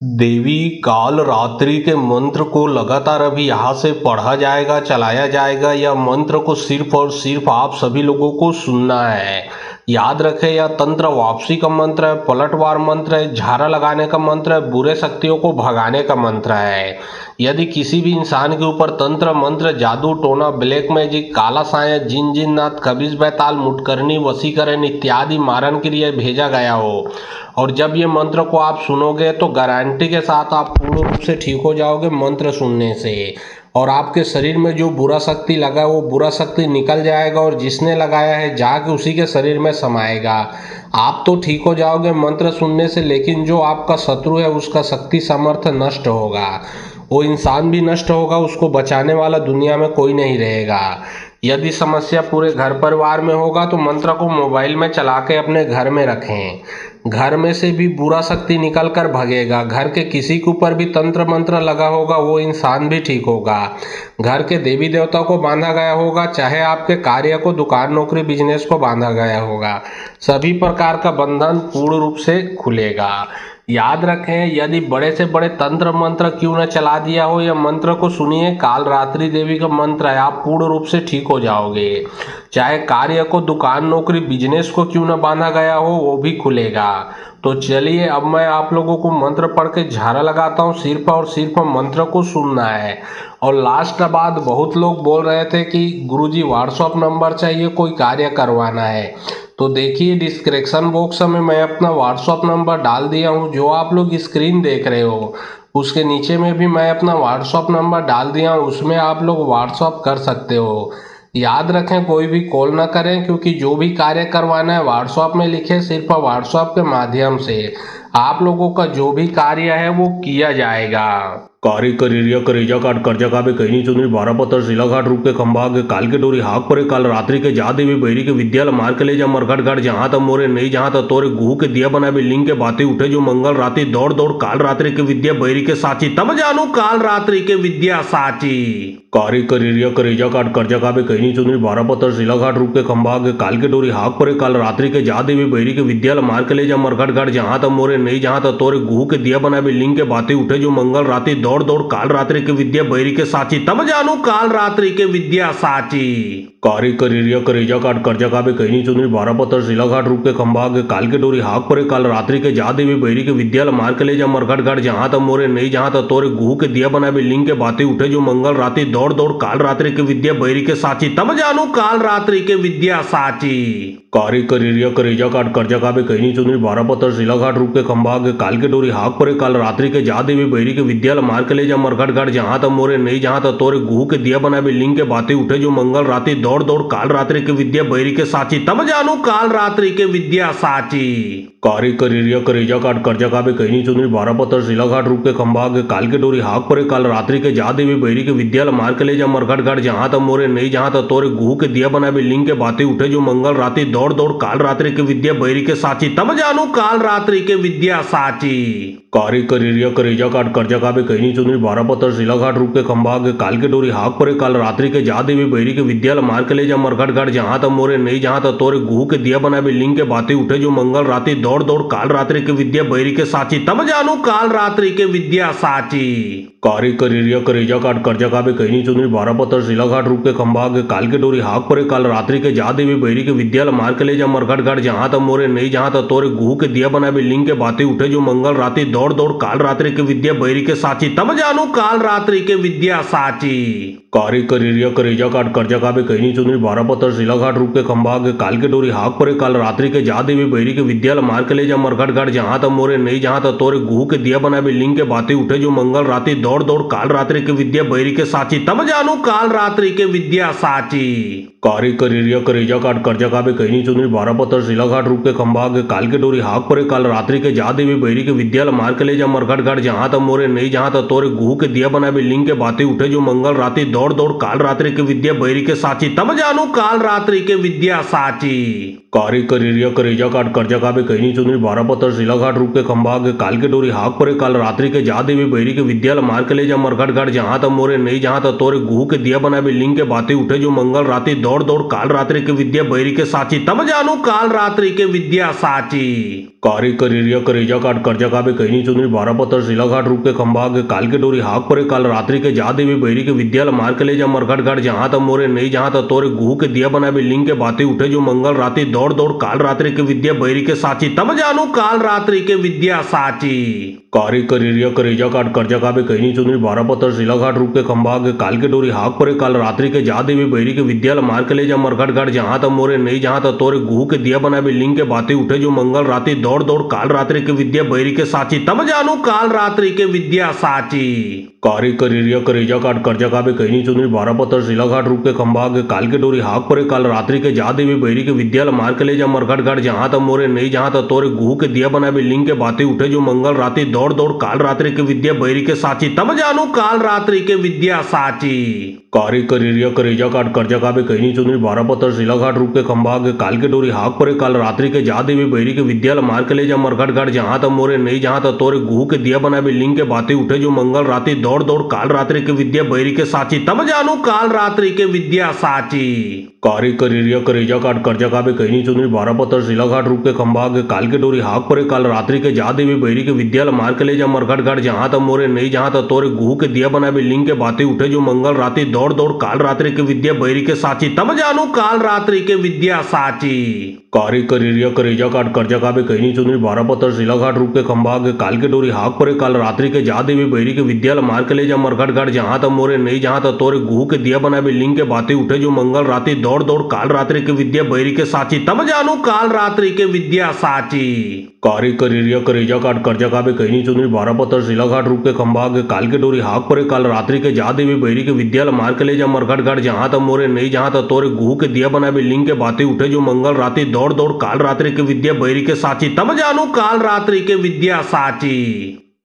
देवी काल रात्रि के मंत्र को लगातार अभी यहाँ से पढ़ा जाएगा, चलाया जाएगा। यह मंत्र को सिर्फ और सिर्फ आप सभी लोगों को सुनना है। याद रखें, यह तंत्र वापसी का मंत्र है, पलटवार मंत्र है, झारा लगाने का मंत्र है, बुरे शक्तियों को भगाने का मंत्र है। यदि किसी भी इंसान के ऊपर तंत्र मंत्र, जादू टोना, ब्लैक मैजिक, काला साया, जिन जिन्नात, खबीज बैताल, मुटकरनी, वशीकरण इत्यादि मारन के लिए भेजा गया हो और जब ये मंत्र को आप सुनोगे तो गारंटी के साथ आप पूर्ण रूप से ठीक हो जाओगे मंत्र सुनने से। और आपके शरीर में जो बुरा शक्ति लगा है वो बुरा शक्ति निकल जाएगा और जिसने लगाया है जाके उसी के शरीर में समाएगा। आप तो ठीक हो जाओगे मंत्र सुनने से, लेकिन जो आपका शत्रु है उसका शक्ति सामर्थ्य नष्ट होगा। वो इंसान भी नष्ट होगा, उसको बचाने वाला दुनिया में कोई नहीं रहेगा। यदि समस्या पूरे घर परिवार में होगा तो मंत्र को मोबाइल में चला के अपने घर में रखें। घर में से भी बुरा शक्ति निकल कर भगेगा। घर के किसी के ऊपर भी तंत्र मंत्र लगा होगा वो इंसान भी ठीक होगा। घर के देवी देवता को बांधा गया होगा, चाहे आपके कार्य को, दुकान, नौकरी, बिजनेस को बांधा गया होगा, सभी प्रकार का बंधन पूर्ण रूप से खुलेगा। याद रखें, यदि बड़े से बड़े तंत्र मंत्र क्यों न चला दिया हो, यह मंत्र को सुनिए। काल रात्रि देवी का मंत्र है, आप पूर्ण रूप से ठीक हो जाओगे। चाहे कार्य को, दुकान, नौकरी, बिजनेस को क्यों न बांधा गया हो वो भी खुलेगा। तो चलिए अब मैं आप लोगों को मंत्र पढ़ के झाड़ा लगाता हूँ। सिर्फ और सिर्फ मंत्र को सुनना है। और लास्ट बाद बहुत लोग बोल रहे थे कि गुरुजी व्हाट्सअप नंबर चाहिए, कोई कार्य करवाना है। तो देखिए डिस्क्रिप्शन बॉक्स में मैं अपना व्हाट्सअप नंबर डाल दिया हूँ। जो आप लोग स्क्रीन देख रहे हो उसके नीचे में भी मैं अपना व्हाट्सअप नंबर डाल दिया हूँ, उसमें आप लोग व्हाट्सअप कर सकते हो। याद रखें, कोई भी कॉल ना करें, क्योंकि जो भी कार्य करवाना है व्हाट्सअप में लिखे, सिर्फ व्हाट्सअप के माध्यम से आप लोगों का जो भी कार्य है वो किया जाएगा। कारी करिरिया करेजा काट कर्जा काबे कहनी चुनरी 12 पत्थर शिलाघाट रूप के खंभा के काल के डोरी हाक परे काल रात्रि के जा देवी बैरी के विद्यालय मार के ले जा मरघट घाट जहां तक मोरे नहीं जहां तक तोरे गुहू के दिया बना बिल्डिंग के बातें उठे जो मंगल रात्रि दौड़ दौड़ काल रात्रि के विद्या बैरी के साची तब जानू काल रात्रि के विद्या साची। कारी करिरिया करेजा काट कर्जा काबे कहनी चुनरी 12 पत्थर शिलाघाट रूप के खंभा के काल के डोरी हाक परे काल रात्रि के जा देवी बैरी के विद्यालय मार के ले जा मरघट घाट जहां तक मोरे नहीं जहां तक तोरे गुहू के दिया बना बिल्डिंग के बातें उठे जो मंगल रात्रि दौड़ दौड़ काल रात्रि के विद्या बैरी के साची तब जानू काल रात्रि के विद्या साची। कारी करिरिया करेजा काट कर्जा काबे कहनी चुनरी 12 पत्थर शिलाघाट रूप के खंभा के काल के डोरी हाक परे काल रात्रि के जा देवी बैरी के विद्यालय मार के ले जा मरघट घाट जहां तक मोरे नहीं जहां तक तोरे गुहू के दिया बना बिल्डिंग के बातें उठे जो मंगल रात्रि दौड़ दौड़ काल रात्रि के विद्या बैरी के साची तब जानू काल रात्रि के विद्या साची। कारी करिरिया करेजा काट कर्जा काबे कहनी चुनरी 12 पत्थर शिलाघाट रूप के खंभा के काल के डोरी हाक परे काल रात्रि के जा देवी बैरी के विद्यालय मार के ले जा मरघट घाट जहां तक मोरे नहीं जहां तक तोरे गुहू के दिया बना बिल्डिंग के बातें उठे जो मंगल रात्रि दौड़ दौड़ काल रात्रि के विद्या बैरी के साची तब जानू काल रात्रि के विद्या साची। कारी करिरिया करेजा काट कर्जा काबे कहनी चुनरी 12 पत्थर शिलाघाट रूप के खंभा के काल के डोरी हाक परे काल रात्रि के जा देवी बैरी के विद्यालय मार के ले जा मरघट घाट जहां तक मोरे नहीं जहां तक तोरे गुहू के दिया बना बिल्डिंग के बातें उठे जो मंगल रात्रि दौड़ दौड़ काल रात्रि के विद्या बैरी के साची तब जानू काल रात्रि के विद्या साची। कारी करिरिया करेजा काट कर्जा काबे कहनी चुनरी 12 पत्थर शिलाघाट रूप के खंभा के काल के डोरी हाक परे काल रात्रि के जा देवी बैरी के विद्यालय मार के ले जा मरघट घाट जहां तक मोरे नहीं जहां तक तोरे गुहू के दिया बना बिल्डिंग के बातें उठे जो मंगल रात्रि दौड़ दौड़ काल रात्रि के विद्या बैरी के साची तब जानू काल रात्रि के विद्या साची। कारी करिरिया करेजा काट कर्जा काबे कहनी चुनरी 12 पत्थर शिलाघाट रूप के खंभा के काल के डोरी हाक परे काल रात्रि के जा देवी बैरी के विद्यालय मार के ले जा मरघट घाट जहां तक मोरे नहीं जहां तक तोरे गुहू के दिया बना बिल्डिंग के बातें उठे जो मंगल रात्रि दौड़ दौड़ काल रात्रि के विद्या बैरी के साची तब जानू काल रात्रि के विद्या साची। कारी करिरिया करेजा काट कर्जा काबे कहनी चुनरी 12 पत्थर शिलाघाट रूप के खंभा के काल के डोरी हाक परे काल रात्रि के जा देवी बैरी के विद्यालय मार के ले जा मरघट घाट जहां तक मोरे नहीं जहां तक तोरे गुहू के दिया बना बिल्डिंग के बातें उठे जो मंगल रात्रि दौड़ दौड़ काल रात्रि के विद्या बैरी के साची तब जानू काल रात्रि के विद्या साची। कारी करिरिया करेजा काट कर्जा काबे कहनी चुनरी 12 पत्थर शिलाघाट रूप के खंभा के काल के डोरी हाक परे काल रात्रि के जा देवी बैरी के विद्यालय मार के ले जा मरघट घाट जहां तक मोरे नहीं जहां तक तोरे गुहू के दिया बना बिल्डिंग के बातें उठे जो मंगल रात्रि दौड़ दौड़ काल रात्रि के विद्या बैरी के साची तब जानू काल रात्रि के विद्या साची। कारी करिरिया करेजा काट कर्जा काबे कहनी चुनरी 12 पत्थर शिलाघाट रूप के खंभा के काल के डोरी हाक परे काल रात्रि के जा देवी बैरी के विद्यालय मार के ले जा मरघट घाट जहां तक मोरे नहीं जहां तक तोरे गुहू के दिया बना बिल्डिंग के बातें उठे जो मंगल रात्रि दौड़ दौड़ काल रात्रि के विद्या बैरी के साची तब जानू काल रात्रि के विद्या साची कारी करिरिया करेजा काट कर्जा काबे कहनी चुनरी 12 पत्थर शिलाघाट रूप के खंभा के काल के डोरी हाक परे काल रात्रि के जा देवी बैरी के विद्यालय मार के ले जा मरघट घाट जहां तक मोरे नहीं जहां तक तोरे गुहू के दिया बना बिल्डिंग के बातें उठे जो मंगल रात्रि दौड़ दौड़ काल रात्रि के विद्या बैरी के साची तब जानू काल रात्रि के विद्या साची कारी करिरिया करेजा काट कर्जा काबे कहनी चुनरी 12 पत्थर शिलाघाट रूप के खंभा के काल के डोरी हाक परे काल रात्रि के जा देवी बैरी के विद्यालय मार के ले जा मरघट घाट जहां तक मोरे नहीं जहां तक तोरे गुहू के दिया बना बिल्डिंग के बातें उठे जो मंगल रात्रि दौड़ दौड़ काल रात्रि के विद्या बैरी के साची तब जानू काल रात्रि के विद्या साची कारी करिरिया करेजा काट कर्जा काबे कहनी चुनरी 12 पत्थर शिलाघाट रूप के खंभा के काल के डोरी हाक परे काल रात्रि के जा देवी बैरी के विद्यालय मार के ले जा मरघट घाट जहां तक मोरे नहीं जहां तक तोरे गुहू के दिया बना बिल्डिंग के बातें उठे जो मंगल रात्रि दौड़ दौड़ काल रात्रि के विद्या बैरी के साची तब जानू काल रात्रि के विद्या साची कारी करिरिया करेजा काट कर्जा काबे कहनी चुनरी 12 पत्थर शिलाघाट रूप के खंभा के काल के डोरी हाक परे काल रात्रि के जा देवी बैरी के विद्यालय मार के ले जा मरघट घाट जहां तक मोरे नहीं जहां तक तोरे गुहू के दिया बना बिल्डिंग के बातें उठे जो मंगल रात्रि दौड़ दौड़ काल रात्रि के विद्या बैरी के साची तब जानू काल रात्रि के विद्या साची कारी करिरिया करेजा काट कर्जा काबे कहनी चुनरी 12 पत्थर शिलाघाट रूप के खंभा के काल के डोरी हाक परे काल रात्रि के जा देवी बैरी के विद्यालय मार के ले जा मरघट घाट जहां तक मोरे नहीं जहां तक तोरे गुहू के दिया बना बिल्डिंग के बातें उठे जो मंगल रात्रि दौड़ दौड़ काल रात्रि के विद्या बैरी के साची तब जानू काल रात्रि के विद्या साची कारी करिरिया करेजा काट कर्जा काबे कहनी चुनरी 12 पत्थर शिलाघाट रूप के खंभा के काल के डोरी हाक परे काल रात्रि के जा देवी बैरी के विद्यालय मार के ले जा मरघट घाट जहां तक मोरे नहीं जहां तक तोरे गुहू के दिया बना बिल्डिंग के बातें उठे जो मंगल रात्रि दौड़ दौड़ काल रात्रि के विद्या बैरी के साची तब जानू काल रात्रि के विद्या साची कारी करिरिया करेजा काट कर्जा काबे कहनी चुनरी 12 पत्थर शिलाघाट रूप के खंभा के काल के डोरी हाक परे काल रात्रि के जा देवी बैरी के विद्यालय मार के ले जा मरघट घाट जहां तक मोरे नहीं जहां तक तोरे गुहू के दिया बना बिल्डिंग के बातें उठे जो मंगल रात्रि दौड़ दौड़ काल रात्रि के विद्या बैरी के साची तब जानू काल रात्रि के विद्या साची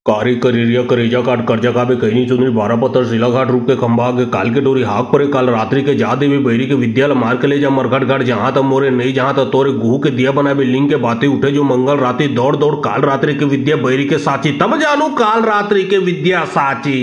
कारी करिरिया करेजा काट कर्जा काबे कहनी चुनरी 12 पत्थर शिलाघाट रूप के खंभा के काल के डोरी हाक परे काल रात्रि के जा देवी बैरी के विद्यालय मार के ले जा मरघट घाट जहां तक मोरे नहीं जहां तक तोरे गुहू के दिया बना बिल्डिंग के बातें उठे जो मंगल रात्रि दौड़ दौड़ काल रात्रि के विद्या बैरी के साची तब जानू काल रात्रि के विद्या साची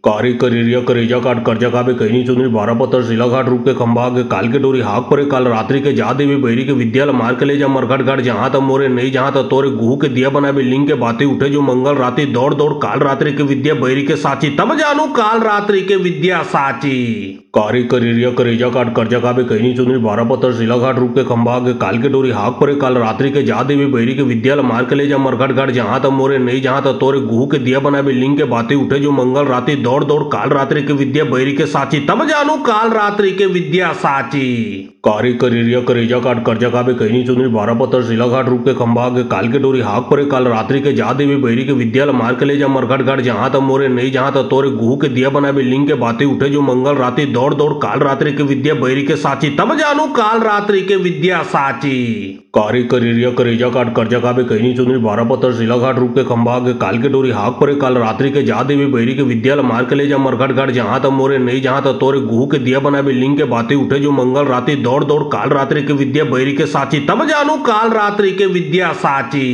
कारी करिरिया करेजा काट कर्जा काबे कहनी चुनरी 12 पत्थर शिलाघाट रूप के खंभा के काल के डोरी हाक परे काल रात्रि के जा देवी बैरी के विद्यालय मार के ले जा मरघट घाट जहां तक मोरे नहीं जहां तक तोरे गुहू के दिया बना बिल्डिंग के बातें उठे जो मंगल रात्रि दौड़ दौड़ काल रात्रि के विद्या बैरी के साची तब जानू काल रात्रि के विद्या साची कारी करिरिया करेजा काट कर्जा काबे कहनी चुनरी 12 पत्थर शिलाघाट रूप के खंभा के काल के डोरी हाक परे काल रात्रि के जा देवी बैरी के विद्यालय मार के ले जा मरघट घाट जहां तक मोरे नहीं जहां तक तोरे गुहू के दिया बना बिल्डिंग के बातें उठे जो मंगल रात्रि दौड़ दौड़ काल रात्रि के विद्या बैरी के साची तब जानू काल रात्रि के विद्या साची कारी करिरिया करेजा काट कर्जा काबे कहनी चुनरी 12 पत्थर शिलाघाट रूप के खंभा के काल के डोरी हाक परे काल रात्रि के जा देवी बैरी के विद्यालय मार के ले जा मरघट घाट जहां तक मोरे नहीं जहां तक तोरे गुहू के दिया बना बिल्डिंग के बातें उठे जो मंगल रात्रि दौड़ दौड़ काल रात्रि के विद्या बैरी के साची तब जानू काल रात्रि के विद्या साची कारी करिरिया करेजा काट कर्जा काबे कहनी चुनरी 12 पत्थर शिलाघाट रूप के खंभा के काल के डोरी हाक परे काल रात्रि के जा देवी बैरी के विद्यालय मार के ले जा मरघट घाट जहां तक मोरे नहीं जहां तक तोरे गुहू के दिया बना बिल्डिंग के बातें उठे जो मंगल रात्रि दौड़ दौड़ काल रात्रि के विद्या बैरी के साची तब जानू काल रात्रि के विद्या साची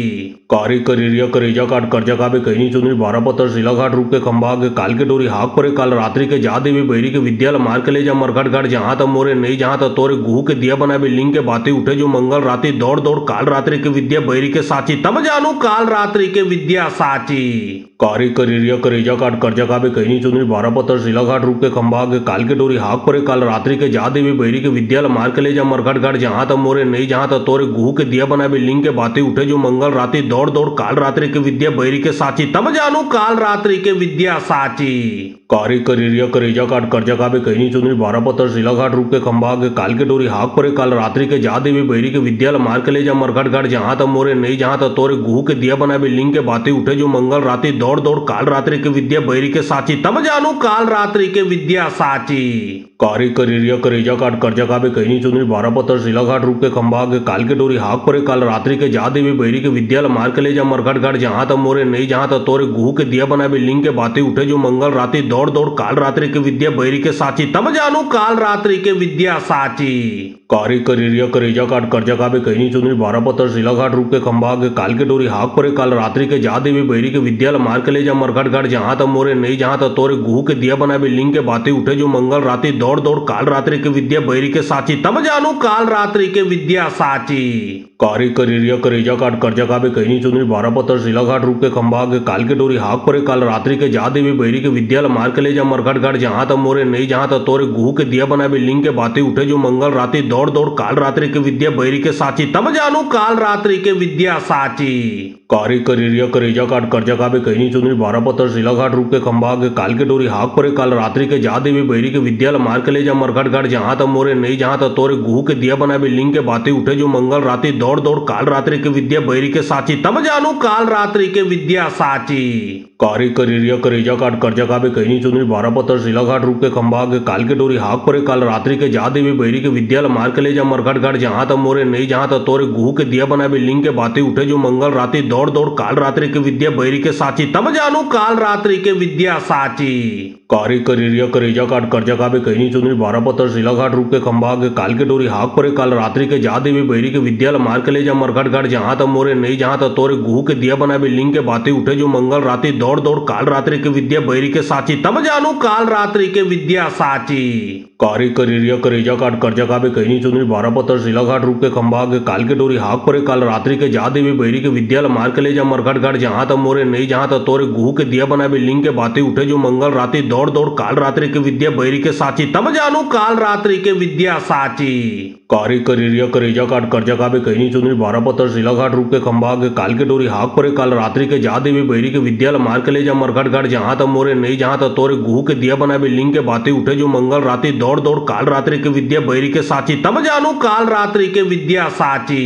कारी करिरिया करेजा काट कर्जा काबे कहनी चुनरी 12 पत्थर शिलाघाट रूप के खंभा के काल के डोरी हाक परे काल रात्रि के जा देवी बैरी के विद्यालय मार के ले जा मरघट घाट जहां तक मोरे नहीं जहां तक तोरे गुहू के दिया बना बिल्डिंग के बातें उठे जो मंगल रात्रि दौड़ दौड़ काल रात्रि के विद्या बैरी के साची तब जानू काल रात्रि के विद्या साची कारी करिरिया करेजा काट कर्जा काबे कहनी चुनरी 12 पत्थर शिलाघाट रूप के खंभा के काल के डोरी हाक परे काल रात्रि के जा देवी बैरी के विद्यालय मार के ले जा मरघट घाट जहां तक मोरे नहीं जहां तक तोरे गुहू के दिया बना बिल्डिंग के बातें उठे जो मंगल रात्रि दौड़ दौड़ काल रात्रि के विद्या बैरी के साची तब जानू काल रात्रि के विद्या साची कारी करिरिया करेजा काट कर्जा काबे कहनी चुनरी 12 पत्थर शिलाघाट रूप के खंभा के काल के डोरी हाक परे काल रात्रि के जा देवी बैरी के विद्यालय मार के ले जा मरघट घाट जहां तक मोरे नहीं जहां तक तोरे गुहू के दिया बना बिल्डिंग के बातें उठे जो मंगल रात्रि दौड़ दौड़ काल रात्रि के विद्या बैरी के साची तब जानू काल रात्रि के विद्या साची कारी करिरिया करेजा काट कर्जा काबे कहनी चुनरी 12 पत्थर शिलाघाट रूप के खंभा के काल के डोरी हाक परे काल रात्रि के जा देवी बैरी के विद्यालय मार के ले जा मरघट घाट जहां तक मोरे नहीं जहां तक तोरे गुहू के दिया बना बिल्डिंग के बातें उठे जो मंगल रात्रि दौड़ दौड़ काल रात्रि के विद्या बैरी के साची तब जानू काल रात्रि के विद्या साची कारी करिरिया करेजा काट कर्जा काबे कहनी कहनी चुनरी बारापत्तर शिलाघाट रूप के खंबा के काल के डोरी हाक परे काल रात्रि के जा देवी बैरी के विद्यालय मार के ले जा मरघट घाट जहां तक मोरे नहीं जहां तक तोरे गुहू के दिया बना लिंग के बातें उठे जो मंगल रात्रि दौड़ दौड़ काल रात्रि के विद्या बैरी के साची तब जानू काल रात्रि के विद्या साची कारी करिया करेजा काट कर्जा का भी कहनी चुनरी बारापत्तर शिलाघाट रूप के खंबा के काल के डोरी हाक परे काल रात्रि के जा देवी बैरी के विद्यालय मार के ले जा मरघट घाट जहां तक मोरे नहीं जहां तक तोरे गुहू के दिया बना लिंग के बातें उठे जो मंगल रात्रि दौड़ दौड़ काल रात्रि के विद्या बैरी के साची तब जानू काल रात्रि के विद्या साची कारी करिया करेजा काट कर्जा का भी कहनी चुनरी बारापत्तर शिलाघाट रूप के खंबा के काल के डोरी हाक परे काल रात्रि के जा देवी बैरी के विद्यालय मार के ले जा मरघट घाट जहां तक मोरे नहीं जहां तक तोरे गुहू के दिया बना लिंग के बातें उठे जो मंगल रात्रि दौड़ दौड़ काल रात्रि के विद्या बैरी के साची तब जानू काल रात्रि के विद्या साची कारी करिया करेजा काट कर्जा का भी कहनी चुनरी बारापत्तर शिलाघाट रूप के खंबा के काल के डोरी हाक परे काल रात्रि के जा देवी बैरी के विद्यालय मार के ले जा मरघट घाट जहां तक मोरे नहीं जहां तक तोरे गुहू के दिया बना लिंग के बातें उठे जो मंगल रात्रि दौड़ दौड़ काल रात्रि के विद्या बैरी के साची तब जानू काल रात्रि के विद्या साची कारी करिया करेजा काट कर्जा का भी कहनी चुनरी बारापत्तर शिलाघाट रूप के खंबा के काल के डोरी हाक परे काल रात्रि के जा देवी बैरी के विद्यालय मार के ले जा मरघट घाट जहां तक मोरे नहीं जहां तक तोरे गुहू के दिया बना लिंग के बातें उठे जो मंगल रात्रि दौड़ दौड़ काल रात्रि के विद्या बैरी के साची तब जानू काल रात्रि के विद्या साची कारी करिया करेजा काट कर्जा का भी कहनी चुनरी बारापत्तर शिलाघाट रूप के खंबा के काल के डोरी हाक परे काल रात्रि के जा देवी बैरी के विद्यालय मार के ले जा मरघट घाट जहां तक मोरे नहीं जहां तक तोरे गुहू के दिया बना लिंग के बातें उठे जो मंगल रात्रि दौड़ दौड़ काल रात्रि के विद्या बैरी के साची तब जानू काल रात्रि के विद्या साची कारी करिया करेजा काट कर्जा का भी कहनी चुनरी बारापत्तर शिलाघाट रूप के खंबा के काल के डोरी हाक परे काल रात्रि के जा देवी बैरी के विद्यालय मार के ले जा मरघट घाट जहां तक मोरे नहीं जहां तक तोरे गुहू के दिया बना लिंग के बातें उठे जो मंगल रात्रि दौड़ दौड़ काल रात्रि के विद्या बैरी के साची तब जानू काल रात्रि के विद्या साची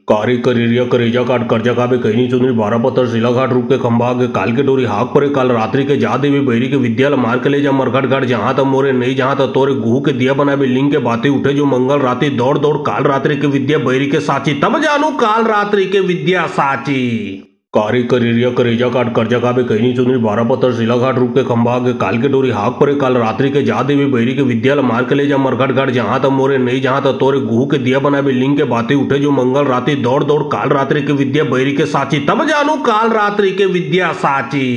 कारी करिया करेजा काट कर्जा का भी कहनी चुनरी बारापत्तर शिलाघाट रूप के खंबा के काल के डोरी हाक परे काल रात्रि के जा देवी बैरी के विद्यालय मार के ले जा मरघट घाट जहां तक मोरे नहीं जहां तक तोरे गुहू के दिया बना लिंग के बातें उठे जो मंगल रात्रि दौड़ दौड़ काल रात्रि के विद्या बैरी के साची तब जानू काल रात्रि के विद्या साची कारी करिया करेजा काट कर्जा का भी कहनी चुनरी बारापत्तर शिलाघाट रूप के खंबा के काल के डोरी हाक परे काल रात्रि के जा देवी बैरी के विद्यालय मार के ले जा मरघट घाट जहां तक मोरे नहीं जहां तक तोरे गुहू के दिया बना लिंग के बातें उठे जो मंगल रात्रि दौड़ दौड़ काल रात्रि के विद्या बैरी के साची तब जानू काल रात्रि के विद्या साची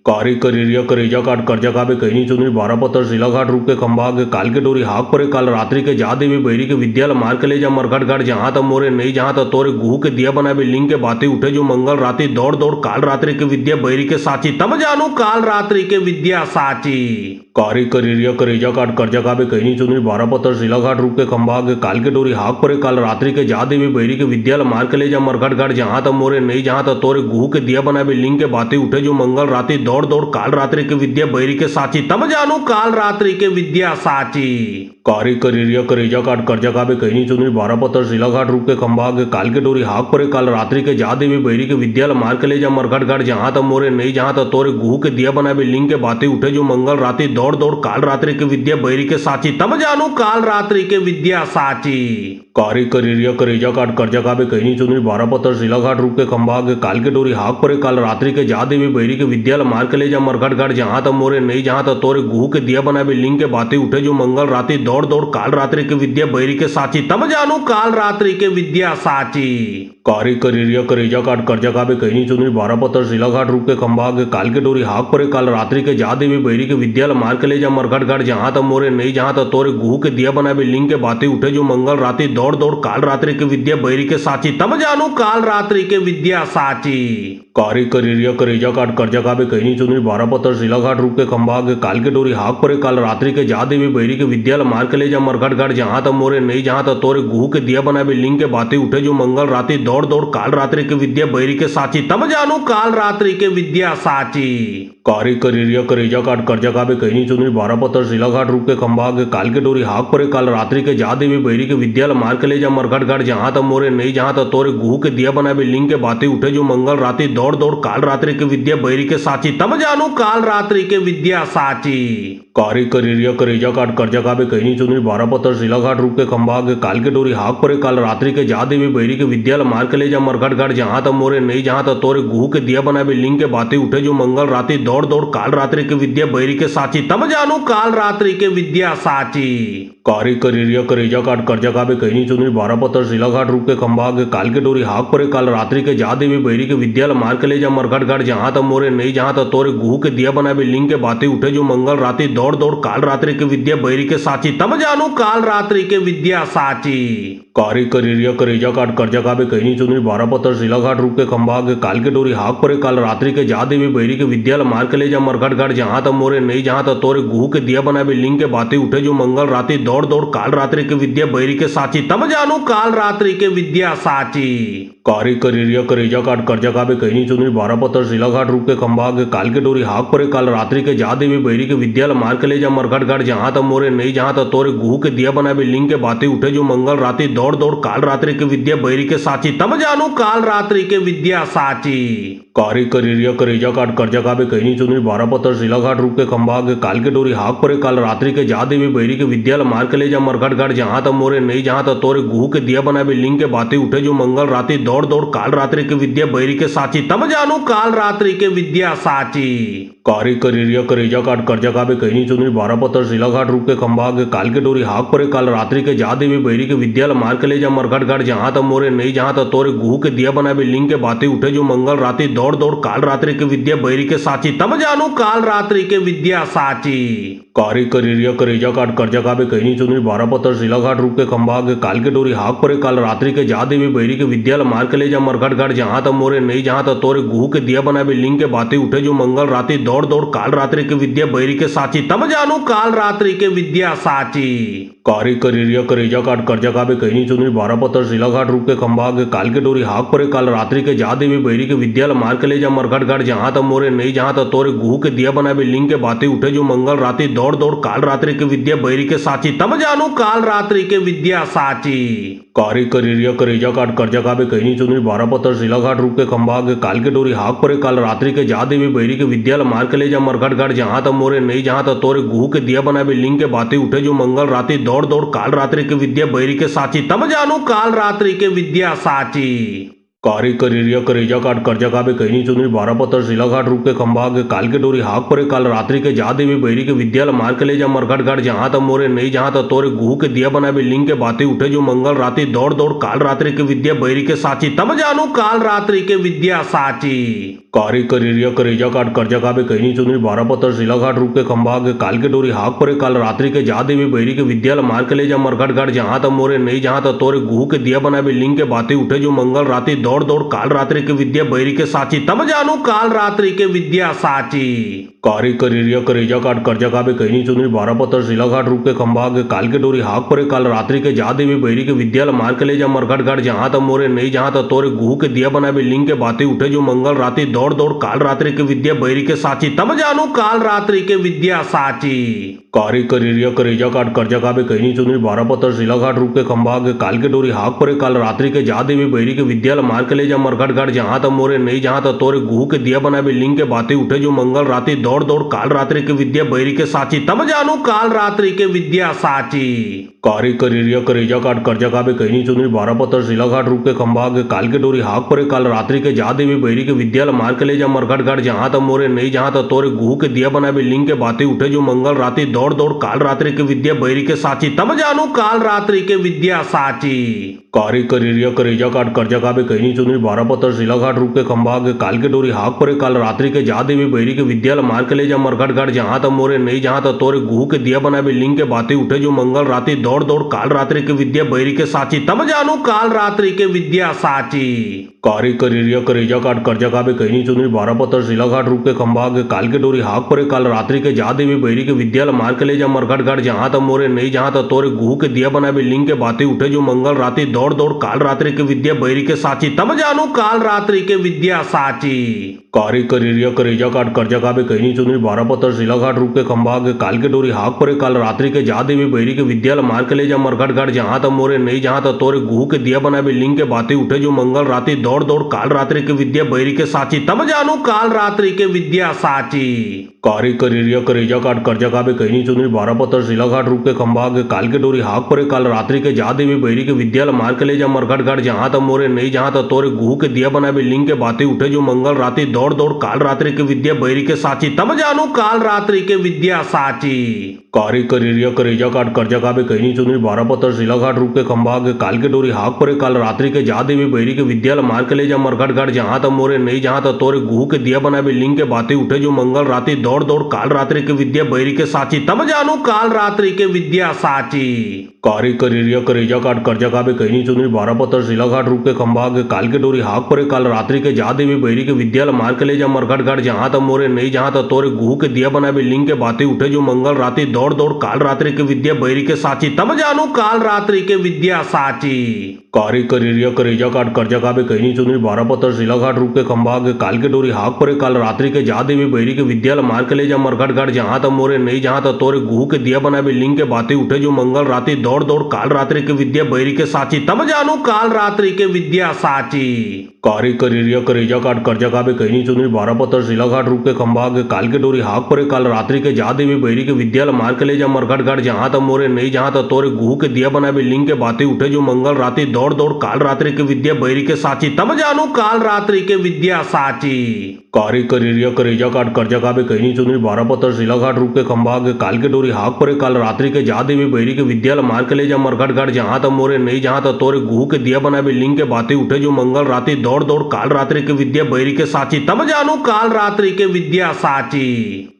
कारी करिया करेजा काट कर्जा का भी कहनी चुनरी बारापत्तर शिलाघाट रूप के खंबा के काल के डोरी हाक परे काल रात्रि के जा देवी बैरी के विद्यालय मार के ले जा मरघट घाट जहां तक मोरे नहीं जहां तक तोरे गुहू के दिया बना लिंग के बातें उठे जो मंगल रात्रि दौड़ दौड़ काल रात्रि के विद्या बैरी के साची तब जानू काल रात्रि के विद्या साची कारी करिया करेजा काट कर्जा का भी कहनी चुनरी बारापत्तर शिलाघाट रूप के खंबा के काल के डोरी हाक परे काल रात्रि के जा देवी बैरी के विद्यालय मार के ले जा मरघट घाट जहां तक मोरे नहीं जहां तक तोरे गुहू के दिया बना लिंग के बातें उठे जो मंगल रात्रि दौड़ दौड़ काल रात्रि के विद्या बैरी के साची तब जानू काल रात्रि के विद्या साची कारी करिया करेजा काट कर्जा का भी कहनी चुनरी बारापत्तर शिलाघाट रूप के खंबा के काल के डोरी हाक परे काल रात्रि के जा देवी बैरी के विद्यालय मार के ले जा मरघट घाट जहां तक मोरे नहीं जहां तक तोरे गुहू के दिया बना लिंग के बातें उठे जो मंगल रात्रि दौड़ दौड़ काल रात्रि के विद्या बैरी के साची तब जानू काल रात्रि के विद्या साची कारी करिया करेजा काट कर्जा का भी कहनी चुनरी बारापत्तर शिलाघाट रूप के खंबा के काल के डोरी हाक परे काल रात्रि के जा देवी बैरी के विद्यालय मार के ले जा मरघट घाट जहां तक मोरे नहीं जहां तक तोरे गुहू के दिया बना लिंग के बातें उठे जो मंगल रात्रि दौड़ दौड़ काल रात्रि के विद्या बैरी के साची तब जानू काल रात्रि के विद्या साची कारी करिया करेजा काट कर्जा का भी कहनी चुनरी बारापत्तर शिलाघाट रूप के खंबा के काल के डोरी हाक परे काल रात्रि के जा देवी बैरी के विद्यालय मार के ले जा मरघट घाट जहां तक मोरे नहीं जहां तक तोरे गुहू के दिया बना लिंग के बातें उठे जो मंगल रात्रि दौड़ दौड़ काल रात्रि के विद्या बैरी के साची तब जानू काल रात्रि के विद्या साची कारी करिया करेजा काट कर्जा का भी कहनी चुनरी बारापत्तर शिलाघाट रूप के खंबा के काल के डोरी हाक परे काल रात्रि के जा देवी बैरी के विद्यालय मार के ले जा मरघट घाट जहां तक मोरे नहीं जहां तक तोरे गुहू के दिया बना लिंग के बातें उठे जो मंगल रात्रि दौड़ दौड़ काल रात्रि के विद्या बैरी के साची तब जानू काल रात्रि के विद्या साची कारी करिया करेजा काट कर्जा का भी कहनी चुनरी बारापत्तर शिलाघाट रूप के खंबा के काल के डोरी हाक परे काल रात्रि के जा देवी बैरी के विद्यालय मार के ले जा मरघट घाट जहां तक मोरे नहीं जहां तक तोरे गुहू के दिया बना लिंग के बातें उठे जो मंगल रात्रि दौड़ दौड़ काल रात्रि के विद्या बैरी के साची तब जानू काल रात्रि के विद्या साची कारी करिया करेजा काट कर्जा का भी कहनी चुनरी बारापत्तर शिलाघाट रूप के खंबा के काल के डोरी हाक परे काल रात्रि के जा देवी बैरी के विद्यालय मार के ले जा मरघट घाट जहां तक मोरे नहीं जहां तक तोरे गुहू के दिया बना लिंग के बातें उठे जो मंगल रात्रि दौड़ दौड़ काल रात्रि के विद्या बैरी के साची तब जानू काल रात्रि के विद्या साची कारी करिया करेजा काट कर्जा काबे कहनी चुनरी 12 पत्थर शिला घाट रूप के खंभा के काल के डोरी हाक परे काल रात्रि के जा देवी बैरी के विद्याल मार के ले जा मरघट घाट जहां तक मोरे नहीं जहां तक तोरे गुहू के दिया बना लिंग के बातें उठे जो मंगल रात्रि दौड़ दौड़ काल रात्रि के विद्या बैरी के साची तब जानू काल रात्रि के विद्या साची कारी करिया करेजा काट कर्जा काबे कहनी चुनरी 12 पत्थर शिला घाट रूप के खंभा के काल के डोरी हाक परे काल रात्रि के जा देवी बैरी के विद्याल मार के ले जा मरघट घाट जहां तक मोरे नहीं जहां तक तोरे गुहू के दिया बना लिंग के बातें उठे जो मंगल रात्रि दौड़ दौड़ काल रात्रि के विद्या बैरी के साची तब जानू काल रात्रि के विद्या साची कारी करिया करेजा काट कर्जा काबे कहनी चुनरी 12 पत्थर शिला घाट रूप के खंभा के काल के डोरी हाक परे काल रात्रि के जा देवी बैरी के विद्याल मार के ले जा मरघट घाट जहां तक मोरे नहीं जहां तक तोरे गुहू के दिया बना लिंग के बातें उठे जो मंगल रात्रि दौड़ दौड़ काल रात्रि के विद्या बैरी के साची तब जानू काल रात्रि के विद्या साची कारी करिया करेजा काट कर्जा काबे कहनी चुनरी 12 पत्थर शिला घाट रूप के खंभा के काल के डोरी हाक परे काल रात्रि के जा देवी बैरी के विद्याल मार के ले जा मरघट घाट जहां तक मोरे नहीं जहां तक तोरे गुहू के दिया बना लिंग के बातें उठे जो मंगल रात्रि दौड़ दौड़ काल रात्रि के विद्या बैरी के साची तब जानू काल रात्रि के विद्या साची कारी करिया करेजा काट कर्जा काबे कहनी चुनरी 12 पत्थर शिला घाट रूप के खंभा के काल के डोरी हाक परे काल रात्रि के जा देवी बैरी के विद्याल मार के ले जा मरघट घाट जहां तक मोरे नहीं जहां तक तोरे गुहू के दिया बना लिंग के बातें उठे जो मंगल रात्रि दौड़ दौड़ काल रात्रि के विद्या बैरी के साची तब जानू काल रात्रि के विद्या साची कारी करिया करेजा काट कर्जा काबे कहनी चुनरी 12 पत्थर शिला घाट रूप के खंभा के काल के डोरी हाक परे काल रात्रि के जा देवी बैरी के विद्याल मार के ले जा मरघट घाट जहां तक मोरे नहीं जहां तक तोरे गुहू के दिया बना लिंग के बातें उठे जो मंगल रात्रि दौड़ दौड़ काल रात्रि के विद्या बैरी के साची तब जानू काल रात्रि के विद्या साची कारी करिया करेजा काट कर्जा काबे कहनी चुनरी 12 पत्थर शिला घाट रूप के खंभा के काल के डोरी हाक परे काल रात्रि के जा देवी बैरी के विद्याल मार के ले जा मरघट घाट जहां तक मोरे नहीं जहां तक तोरे गुहू के दिया बना लिंग के बातें उठे जो मंगल रात्रि दौड़ दौड़ काल रात्रि के विद्या बैरी के साची तब जानू काल रात्रि के विद्या साची कारी करिया करेजा काट कर्जा काबे कहनी चुनरी 12 पत्थर शिला घाट रूप के खंभा के काल के डोरी हाक परे काल रात्रि के जा देवी बैरी के विद्याल मार के ले जा मरघट घाट जहां तक मोरे नहीं जहां तक तोरे गुहू के दिया बना लिंग के बातें उठे जो मंगल रात्रि दौड़ दौड़ काल रात्रि के विद्या बैरी के साची तब जानू काल रात्रि के विद्या साची कारी करिया करेजा काट कर्जा काबे कहनी चुनरी 12 पत्थर शिला घाट रूप के खंभा के काल के डोरी हाक परे काल रात्रि के जा देवी बैरी के विद्याल मार के ले जा मरघट घाट जहां तक मोरे नहीं जहां तक तोरे गुहू के दिया बना लिंग के बातें उठे जो मंगल रात्रि दौड़ दौड़ काल रात्रि के विद्या बैरी के साची तब जानू काल रात्रि के विद्या साची कारी करिया करेजा काट कर्जा काबे कहनी चुनरी 12 पत्थर शिला घाट रूप के खंभा के काल के डोरी हाक परे काल रात्रि के जा देवी बैरी के विद्याल मार के ले जा मरघट घाट जहां तक मोरे नहीं जहां तक तोरे गुहू के दिया बना लिंग के बातें उठे जो मंगल रात्रि दौड़ दौड़ काल रात्रि के विद्या बैरी के साची तब जानू काल रात्रि के विद्या साची कारी करिया करेजा काट कर्जा काबे कहनी चुनरी 12 पत्थर शिला घाट रूप के खंभा के काल के डोरी हाक परे काल रात्रि के जा देवी बैरी के विद्याल मार के ले जा मरघट घाट जहां तक मोरे नहीं जहां तक तोरे गुहू के दिया बना लिंग के बातें उठे जो मंगल रात्रि दौड़ दौड़ काल रात्रि के विद्या बैरी के साची तब जानू काल रात्रि के विद्या साची कारी करिया करेजा काट कर्जा काबे कहनी चुनरी 12 पत्थर शिला घाट रूप के खंभा के काल के डोरी हाक परे काल रात्रि के जा देवी बैरी के विद्याल मार के ले जा मरघट घाट जहां तक मोरे नहीं जहां तक तोरे गुहू के दिया बना लिंग के बातें उठे जो मंगल रात्रि दौड़ दौड़ काल रात्रि के विद्या बैरी के साची तब जानू काल रात्रि के विद्या साची कारी करिया करेजा काट कर्जा काबे कहनी चुनरी 12 पत्थर शिला घाट रूप के खंभा के काल के डोरी हाक परे काल रात्रि के जा देवी बैरी के विद्याल मार के ले जा मरघट घाट जहां तक मोरे नहीं जहां तक तोरे गुहू के दिया बना लिंग के बातें उठे जो मंगल रात्रि दौड़ दौड़ काल रात्रि के विद्या बैरी के साची तब जानू काल रात्रि के विद्या साची कारी करिया करेजा काट कर्जा काबे कहनी चुनरी 12 पत्थर शिला घाट रूप के खंभा के काल के डोरी हाक परे काल रात्रि के जा देवी बैरी के विद्याल मार के ले जा मरघट घाट जहां तक मोरे नहीं जहां तक तोरे गुहू के दिया बना लिंग के बातें उठे जो मंगल रात्रि दौड़ दौड़ काल रात्रि के विद्या बैरी के साची तब जानू काल रात्रि के विद्या साची कारी करिया करेजा काट कर्जा काबे कहनी चुनरी 12 पत्थर शिला घाट रूप के खंभा के काल के डोरी हाक परे काल रात्रि के जा देवी बैरी के विद्याल मार के ले जा मरघट घाट जहां तक मोरे नहीं जहां तक तोरे गुहू के दिया बना लिंग के बातें उठे जो मंगल रात्रि दौड़ दौड़ काल रात्रि के विद्या बैरी के साची तब जानू काल रात्रि के विद्या साची कारी करिया करेजा काट कर्जा काबे कहनी चुनरी 12 पत्थर शिला घाट रूप के खंभा के काल के डोरी हाक परे काल रात्रि के जा देवी बैरी के विद्याल मार के ले जा मरघट घाट जहां तक मोरे नहीं जहां तक तोरे गुहू के दिया बना लिंग के बातें उठे जो मंगल रात्रि दौड़ दौड़ काल रात्रि के विद्या बैरी के साची तब जानू काल रात्रि के विद्या साची कारी करिया करेजा काट कर्जा काबे कहनी चुनरी 12 पत्थर शिला घाट रूप के खंभा के काल के डोरी हाक परे काल रात्रि के जा देवी बैरी के विद्याल मार के ले जा मरघट घाट जहां तक मोरे नहीं जहां तक तोरे गुहू के दिया बना लिंग के बातें उठे जो मंगल रात्रि दौड़ दौड़ दौड़ काल रात्रि के विद्या बैरी के साची तब जानू काल रात्रि के विद्या साची। कारी करिरिया करेजा काट कर्जा काबे कहनी चुनरी 12 पत्थर शिला घाट रूप के खंभा आगे काल के डोरी हाक परे काल रात्रि के जा देवी बैरी के विद्याल मार के ले जा मरघट घाट जहां तक मोरे नहीं जहां तक तोरे गुहू के दिया बनावे लिंग के बातें उठे जो मंगल रात्रि दौड़ दौड़ काल रात्रि के विद्या बैरी के साची तब जानू काल रात्रि के विद्या साची। कारी करिरिया करेजा काट कर्जा काबे कहनी चुनरी 12 पत्थर शिला घाट रूप के खंभा आगे काल के डोरी हाक परे काल रात्रि के जा देवी बैरी के विद्याल मार के ले जा मरघट घाट जहां तक मोरे नहीं जहां तक तोरे गुहू के दिया बनावे लिंग के बातें उठे जो मंगल रात्रि दौड़ दौड़ काल रात्रि के विद्या बैरी के साची तब जानू काल रात्रि के विद्या साची। कारी करिरिया करेजा काट कर्जा काबे कहनी चुनरी 12 पत्थर शिला घाट रूप के खंभा आगे काल के डोरी हाक परे काल रात्रि के जा देवी बैरी के विद्याल मार के ले जा मरघट घाट जहां तक मोरे नहीं जहां तक तोरे गुहू के दिया बनावे लिंग के बातें उठे जो मंगल रात्रि दौड़ दौड़ काल रात्रि के विद्या बैरी के साची तब जानू काल रात्रि के विद्या साची। कारी करिरिया करेजा काट कर्जा काबे कहनी चुनरी 12 पत्थर शिला घाट रूप के खंभा आगे काल के डोरी हाक परे काल रात्रि के जा देवी बैरी के विद्याल मार के ले जा मरघट घाट जहां तक मोरे नहीं जहां तक तोरे गुहू के दिया बनावे लिंग के बातें उठे जो मंगल रात्रि दौड़ दौड़ काल रात्रि के विद्या बैरी के साची तब जानू काल रात्रि के विद्या साची। कारी करिरिया करेजा काट कर्जा काबे कहनी चुनरी 12 पत्थर शिला घाट रूप के खंभा आगे काल के डोरी हाक परे काल रात्रि के जा देवी बैरी के विद्याल मार के ले जा मरघट घाट जहां तक मोरे नहीं जहां तक तोरे गुहू के दिया बनावे लिंग के बातें उठे जो मंगल रात्रि दौड़ दौड़ काल रात्रि के विद्या बैरी के साची तब जानू काल रात्रि के विद्या साची।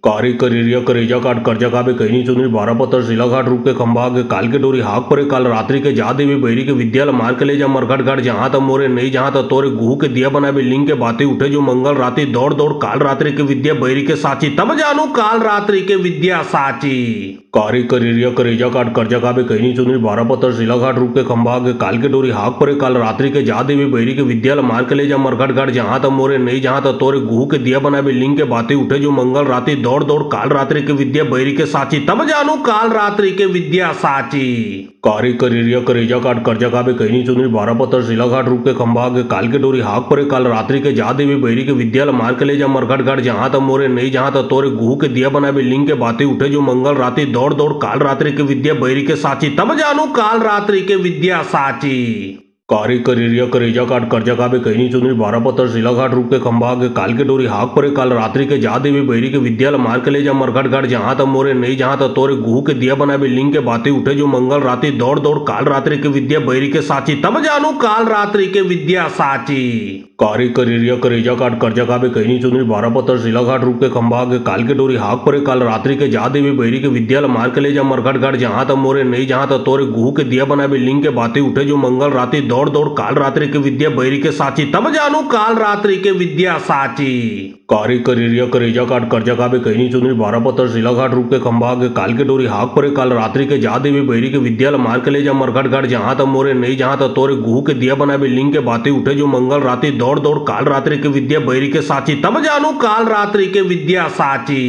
कारी करिरिया करेजा काट कर्जा काबे कहनी चुनरी 12 पत्थर शिला घाट रूप के खंभा आगे काल के डोरी हाक परे काल रात्रि के जा देवी बैरी के विद्याल मार के ले जा मरघट घाट जहां तक मोरे नहीं जहां तक तोरे गुहू के दिया बनावे लिंग के बातें उठे जो मंगल रात्रि दौड़ दौड़ काल रात्रि के विद्या बैरी के साची तब जानू काल रात्रि के विद्या साची। कारी करिरिया करेजा काट कर्जा काबे कहनी चुनरी 12 पत्थर शिला घाट रूप के खंभा आगे काल के डोरी हाक परे काल रात्रि के जा देवी बैरी के विद्याल मार के ले जा मरघट घाट जहां तक मोरे नहीं जहां तक तोरे गुहू के दिया बनावे लिंग के बातें उठे जो मंगल रात्रि दौड़ दौड़ काल रात्रि के विद्या बैरी के साची तब जानू काल रात्रि के विद्या साची। कारी करिरिया करेजा काट कर्जा काबे कहनी चुनरी 12 पत्थर शिला घाट रूप के खंभा आगे काल के डोरी हाक परे काल रात्रि के जा देवी बैरी के विद्याल मार के ले जा मरघट घाट जहां तक मोरे नहीं जहां तक तोरे गुहू के दिया बनावे लिंग के बातें उठे जो मंगल रात्रि दौड़ दौड़ काल रात्रि के विद्या बैरी के साची तब जानू काल रात्रि के विद्या साची। कारी करिरिया करेजा काट कर्जा काबे कहनी चुनरी 12 पत्थर शिला घाट रूप के खंभा आगे काल के डोरी हाक परे काल रात्रि के जा देवी बैरी के विद्याल मार के ले जा मरघट घाट जहां तक मोरे नहीं जहां तक तोरे गुहू के दिया बनावे लिंग के बातें उठे जो मंगल रात्रि दौड़ दौड़ काल रात्रि के विद्या बैरी के साची तब जानू काल रात्रि के विद्या साची। कारी करिरिया करेजा काट कर्जा काबे कहनी चुनरी 12 पत्थर शिला घाट रूप के खंभा आगे काल के डोरी हाक परे काल रात्रि के जा देवी बैरी के विद्याल मार के ले जा मरघट घाट जहां तक मोरे नहीं जहां तक तोरे गुहू के दिया बनावे लिंग के बातें उठे जो मंगल रात्रि दौड़ दौड़ काल रात्रि के विद्या बैरी के साची तब जानू काल रात्रि के विद्या साची। कारी करिरिया करेजा काट कर्जा काबे कहनी चुनरी 12 पत्थर शिला घाट रूप के खंभा आगे काल के डोरी हाक परे काल रात्रि के जा देवी बैरी के विद्याल मार के ले जा मरघट घाट जहां तक मोरे नहीं जहां तक तोरे गुहू के दिया बनावे लिंग के बातें उठे जो मंगल रात्रि दौड़ दौड़ काल रात्रि के विद्या बैरी के साची तब जानू काल रात्रि के विद्या साची।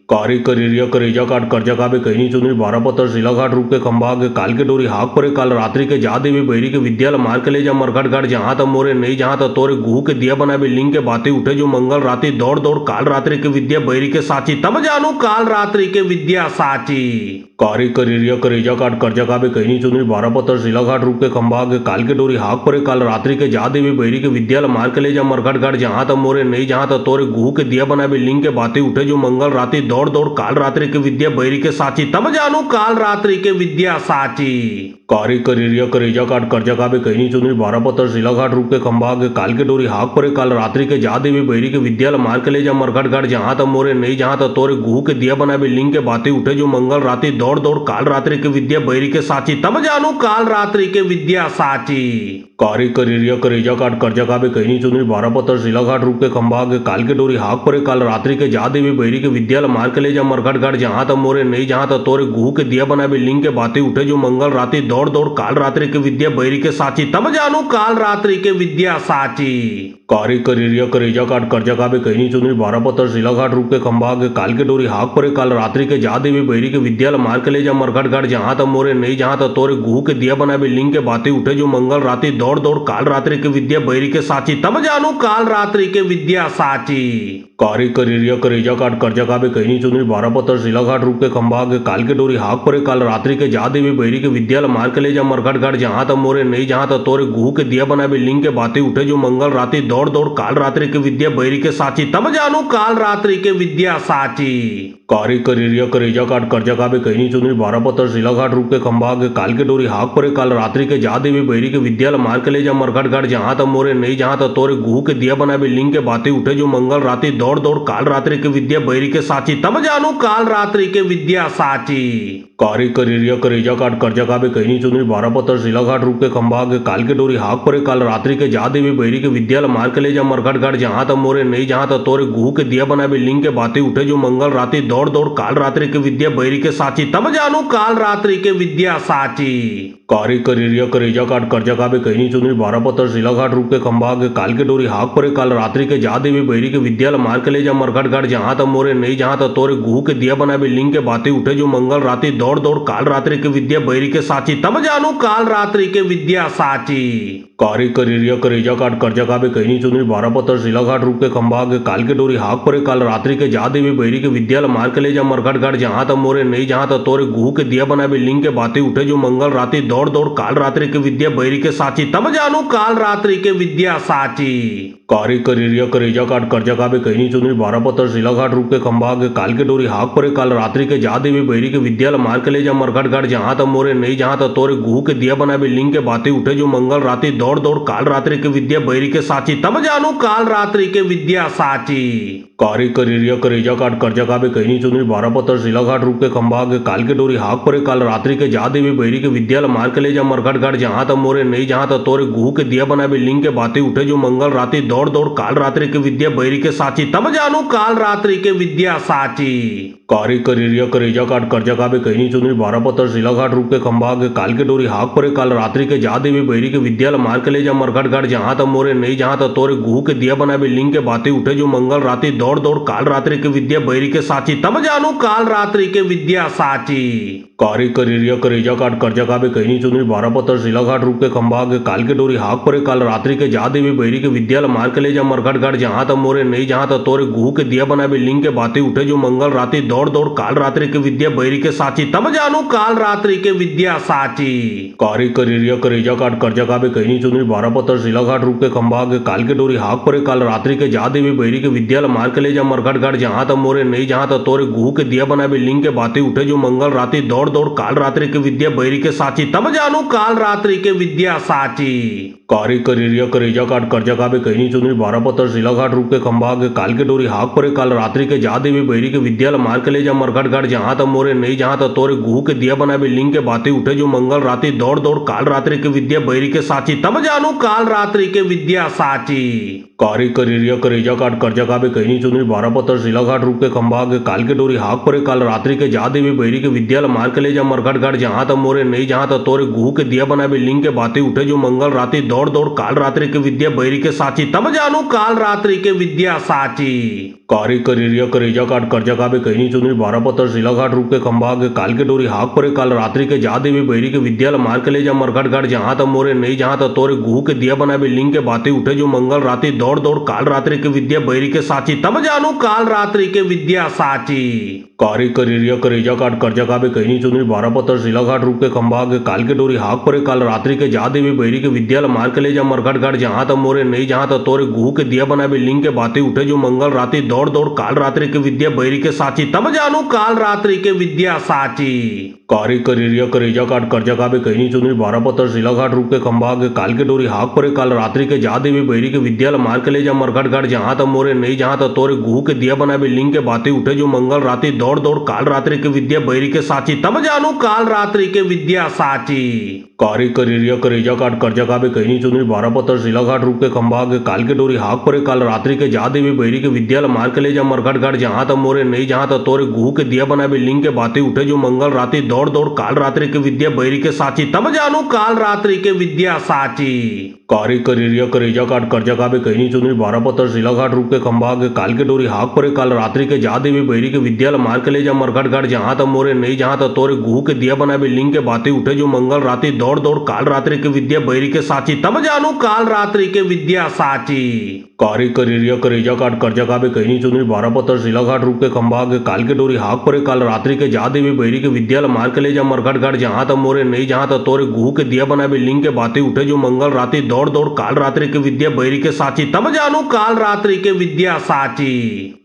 कारी करिरिया करेजा काट कर्जा काबे कहनी चुनरी 12 पत्थर शिला घाट रूप के खंभा आगे काल के डोरी हाक परे काल रात्रि के जा देवी बैरी के विद्याल मार के ले जा मरघट घाट जहां तक मोरे नहीं जहां तक तोरे गुहू के दिया बनावे लिंग के बातें उठे जो मंगल रात्रि दौड़ दौड़ काल रात्रि के विद्या बैरी के साची तब जानू काल रात्रि के विद्या साची। कारी करिरिया करेजा काट कर्जा काबे कहनी चुनरी 12 पत्थर शिला घाट रूप के खंभा आगे काल के डोरी हाक परे काल रात्रि के जा देवी बैरी के विद्याल मार के ले जा मरघट घाट जहां तक मोरे नहीं जहां तक तोरे गुहू के दिया बनावे लिंग के बातें उठे जो मंगल रात्रि दौड़ दौड़ काल रात्रि के विद्या बैरी के साची तब जानू काल रात्रि के विद्या साची। कारी करिरिया करेजा काट कर्जा काबे कहनी चुनरी 12 पत्थर शिला घाट रूप के खंभा आगे काल के डोरी हाक परे काल रात्रि के जा देवी बैरी के विद्याल मार के ले जा मरघट घाट जहां तक मोरे नहीं जहां तक तोरे गुहू के दिया बनावे लिंग के बातें उठे जो मंगल रात्रि दौड़ दौड़ काल रात्रि के विद्या बैरी के साची तब जानू काल रात्रि के विद्या साची। कारी करिरिया करेजा काट कर्जा काबे कहनी चुनरी 12 पत्थर शिला घाट रूप के खंभा आगे काल के डोरी हाक परे काल रात्रि के जा देवी बैरी के विद्याल मार के ले जा मरघट घाट जहां तक मोरे नहीं जहां तक तोरे गुहू के दिया बनावे लिंग के बातें उठे जो मंगल रात्रि दौड़ दौड़ काल रात्रि के विद्या बैरी के साची तब जानू काल रात्रि के विद्या साची। कारी करिरिया करेजा काट कर्जा काबे कहनी चुनरी 12 पत्थर शिला घाट रूप के खंभा आगे काल के डोरी हाक परे काल रात्रि के जा देवी बैरी के विद्याल मार के ले जा मरघट घाट जहां तक मोरे नहीं जहां तक तोरे गुहू के दिया बनावे लिंग के बातें उठे जो मंगल रात्रि दौड़ दौड़ काल रात्रि के विद्या बैरी के साची तब जानू काल रात्रि के विद्या साची। कारी करिरिया करेजा काट कर्जा काबे कहनी चुनरी 12 पत्थर शिला घाट रूप के खंभा आगे काल के डोरी हाक परे काल रात्रि के जा देवी बैरी के विद्याल मार के ले जा मरघट घाट जहां तक मोरे नहीं जहां तक तोरे गुहू के दिया बनावे लिंग के बातें उठे जो मंगल रात्रि दौड़ दौड़ काल रात्रि के विद्या बैरी के साची तब जानू काल रात्रि के विद्या साची। कारी करिरिया करेजा काट कर्जा काबे कहनी चुनरी 12 पत्थर शिलाघाट रूप के खंबा के काल के डोरी हाक परे काल रात्रि के जा देवी बैरी के विद्याल मार के ले जा मरघट घाट जहां तक मोरे नहीं जहां तक तोरे गुहू के दिया बना लिंग के बातें उठे जो मंगल रात्रि दौड़ दौड़ काल रात्रि के विद्या बैरी के साची तब जानू काल रात्रि के विद्या साची। कारी करिरिया करेजा काट कर्जा काबे कहनी चुनरी 12 पत्थर शिलाघाट रूप के खंबा के काल के डोरी हाक परे काल रात्रि के जा देवी बैरी के विद्याल मार के ले जा मरघट घाट जहां तक मोरे नहीं जहां तक तोरे गुहू के दिया बना लिंग के बातें उठे जो मंगल रात्रि दौड़ दौड़ काल रात्रि के विद्या बैरी के साची तब जानू काल रात्रि के विद्या साची। कारी करिरिया करेजा काट कर्जा काबे कहनी चुनरी 12 पत्थर शिलाघाट रूप के खंबा के काल के डोरी हाक परे काल रात्रि के जा देवी बैरी के विद्याल मार के ले जा मरघट घाट जहां तक मोरे नहीं जहां तक तोरे गुहू के दिया बना लिंग के बातें उठे जो मंगल रात्रि दौड़ दौड़ काल रात्रि के विद्या बैरी के साची तब जानू काल रात्रि के विद्या साची। कारी करिरिया करेजा काट कर्जा काबे कहनी चुनरी 12 पत्थर शिलाघाट रूप के खंबा के काल के डोरी हाक परे काल रात्रि के जा देवी बैरी के विद्याल मार के ले जा मरघट घाट जहां तक मोरे नहीं जहां तक तोरे गुहू के दिया बना लिंग के बातें उठे जो मंगल रात्रि दौड़ दौड़ काल रात्रि के विद्या बैरी के साची तब जानू काल रात्रि के विद्या साची। कारी करिरिया करेजा काट कर्जा काबे कहनी चुनरी 12 पत्थर शिलाघाट रूप के खंबा के काल के डोरी हाक परे काल रात्रि के जा देवी बैरी के विद्याल मार के ले जा मरघट घाट जहां तक मोरे नहीं जहां तक तोरे गुहू के दिया बना लिंग के बातें उठे जो मंगल रात्रि दौड़ दौड़ काल रात्रि के विद्या बैरी के साची तब जानू काल रात्रि के विद्या साची। कारी करिरिया करेजा काट कर्जा काबे कहनी चुनरी 12 पत्थर शिलाघाट रूप के खंबा के काल के डोरी हाक परे काल रात्रि के जा देवी बैरी के विद्याल मार के ले जा मरघट घाट जहां तक मोरे नहीं जहां तक तोरे गुहू के दिया बना लिंग के बातें उठे जो मंगल रात्रि दौड़ दौड़ काल रात्रि के विद्या बैरी के साची तब जानू काल रात्रि के विद्या साची। कारी करिरिया करेजा काट कर्जा काबे कहनी चुनरी 12 पत्थर शिलाघाट रूप के खंबा के काल के डोरी हाक परे काल रात्रि के जा देवी बैरी के विद्याल मार के ले जा मरघट घाट जहां तक मोरे नहीं जहां तक तोरे गुहू के दिया बना लिंग के बातें उठे जो मंगल रात्रि दौड़ दौड़ काल रात्रि के विद्या बैरी के साची तब जानू काल रात्रि के विद्या साची। कारी करिरिया करेजा काट कर्जा काबे कहनी चुनरी 12 पत्थर शिलाघाट रूप के खंबा के काल के डोरी हाक परे काल रात्रि के जा देवी बैरी के विद्याल मार के ले जा मरघट घाट जहां तक मोरे नहीं जहां तक तोरे गुहू के दिया बना लिंग के बातें उठे जो मंगल रात्रि दौड़ दौड़ काल रात्रि के विद्या बैरी के साची तब जानू काल रात्रि के विद्या साची। कारी करिरिया करेजा काट कर्जा काबे कहनी चुनरी 12 पत्थर शिलाघाट रूप के खंबा के काल के डोरी हाक परे काल रात्रि के जा देवी बैरी के विद्याल मार के ले जा मरघट घाट जहां तक मोरे नहीं जहां तक तोरे गुहू के दिया बना लिंग के बातें उठे जो मंगल रात्रि दौड़ दौड़ काल रात्रि के विद्या बैरी के साची तब जानू काल रात्रि के विद्या साची। कारी करिरिया करेजा काट कर्जा काबे कहनी चुनरी 12 पत्थर शिलाघाट रूप के खंबा के काल के डोरी हाक परे काल रात्रि के जा देवी बैरी के विद्याल मार के ले जा मरघट घाट जहां तक मोरे नहीं जहां तक तोरे गुहू के दिया बना लिंग के बातें उठे जो मंगल रात्रि दौड़ दौड़ काल रात्रि के विद्या बैरी के साची तब जानू काल रात्रि के विद्या साची। कारी करिरिया करेजा काट कर्जा काबे कहनी चुनरी 12 पत्थर शिलाघाट रूप के खंबा के काल के डोरी हाक परे काल रात्रि के जा देवी बैरी के विद्याल मार के ले जा मरघट घाट जहां तक मोरे नहीं जहां तक तोरे गुहू के दिया बना लिंग के बातें उठे जो मंगल रात्रि दौड़ दौड़ काल रात्रि के विद्या बैरी के साची तब जानू काल रात्रि के विद्या साची। कारी करिरिया करेजा काट कर्जा काबे कहनी चुनरी 12 पत्थर शिलाघाट रूप के खंबा के काल के डोरी हाक परे काल रात्रि के जा देवी बैरी के विद्याल मार के ले जा मरघट घाट जहां तक मोरे नहीं जहां तक तोरे गुहू के दिया बना लिंग के बातें उठे जो मंगल रात्रि दौड़ दौड़ काल रात्रि के विद्या बैरी के साची तब जानू काल रात्रि के विद्या साची। कारी करिरिया करेजा काट कर्जा काबे कहनी चुनरी 12 पत्थर शिलाघाट रूप के खंबा के काल के डोरी हाक परे काल रात्रि के जा देवी बैरी के विद्याल मार के ले जा मरघट घाट जहां तक मोरे नहीं जहां तक तोरे गुहू के दिया बना लिंग के बातें उठे जो मंगल रात्रि दौड़ दौड़ काल रात्रि के विद्या बैरी के साची तब जानू काल रात्रि के विद्या साची। कारी करिरिया करेजा काट कर्जा काबे कहनी चुनरी 12 पत्थर शिलाघाट रूप के खंबा के काल के डोरी हाक परे काल रात्रि के जा देवी बैरी के विद्याल मार के ले जा मरघट घाट जहां तक मोरे नहीं जहां तक तोरे गुहू के दिया बना लिंग के बातें उठे जो मंगल रात्रि दौड़ दौड़ काल रात्रि के विद्या बैरी के साची तब जानू काल रात्रि के विद्या साची। कारी करिरिया करेजा काट कर्जा काबे कहनी चुनरी 12 पत्थर शिलाघाट रूप के खंबा के काल के डोरी हाक परे काल रात्रि के जा देवी बैरी के विद्याल मार के ले जा मरघट घाट जहां तक मोरे नहीं जहां तक तोरे गुहू के दिया बना लिंग के बातें उठे जो मंगल रात्रि दौड़ दौड़ काल रात्रि के विद्या बैरी के साची तब जानू काल रात्रि के विद्या साची। कारी करिरिया करेजा काट कर्जा काबे कहनी चुनरी 12 पत्थर शिलाघाट रूप के खंबा के काल के डोरी हाक परे काल रात्रि के जा देवी बैरी के विद्याल मार के ले जा मरघट घाट जहां तक मोरे नहीं जहां तक तोरे गुहू के दिया बना लिंग के बातें उठे जो मंगल रात्रि दौड़ दौड़ काल रात्रि के विद्या बैरी के साची तब जानू काल रात्रि के विद्या साची। कारी करिरिया करेजा काट कर्जा काबे कहनी चुनरी 12 पत्थर शिलाघाट रूप के खंबा के काल के डोरी हाक परे काल रात्रि के जा देवी बैरी के विद्यालय मार के ले जा मरघट घाट जहां तक मोरे नहीं जहां तक तोरे गुहू के दिया बना बिल्डिंग के बातें उठे जो मंगल रात्रि दौड़ दौड़ काल रात्रि के विद्या बैरी के साची तब जानू काल रात्रि के विद्या साची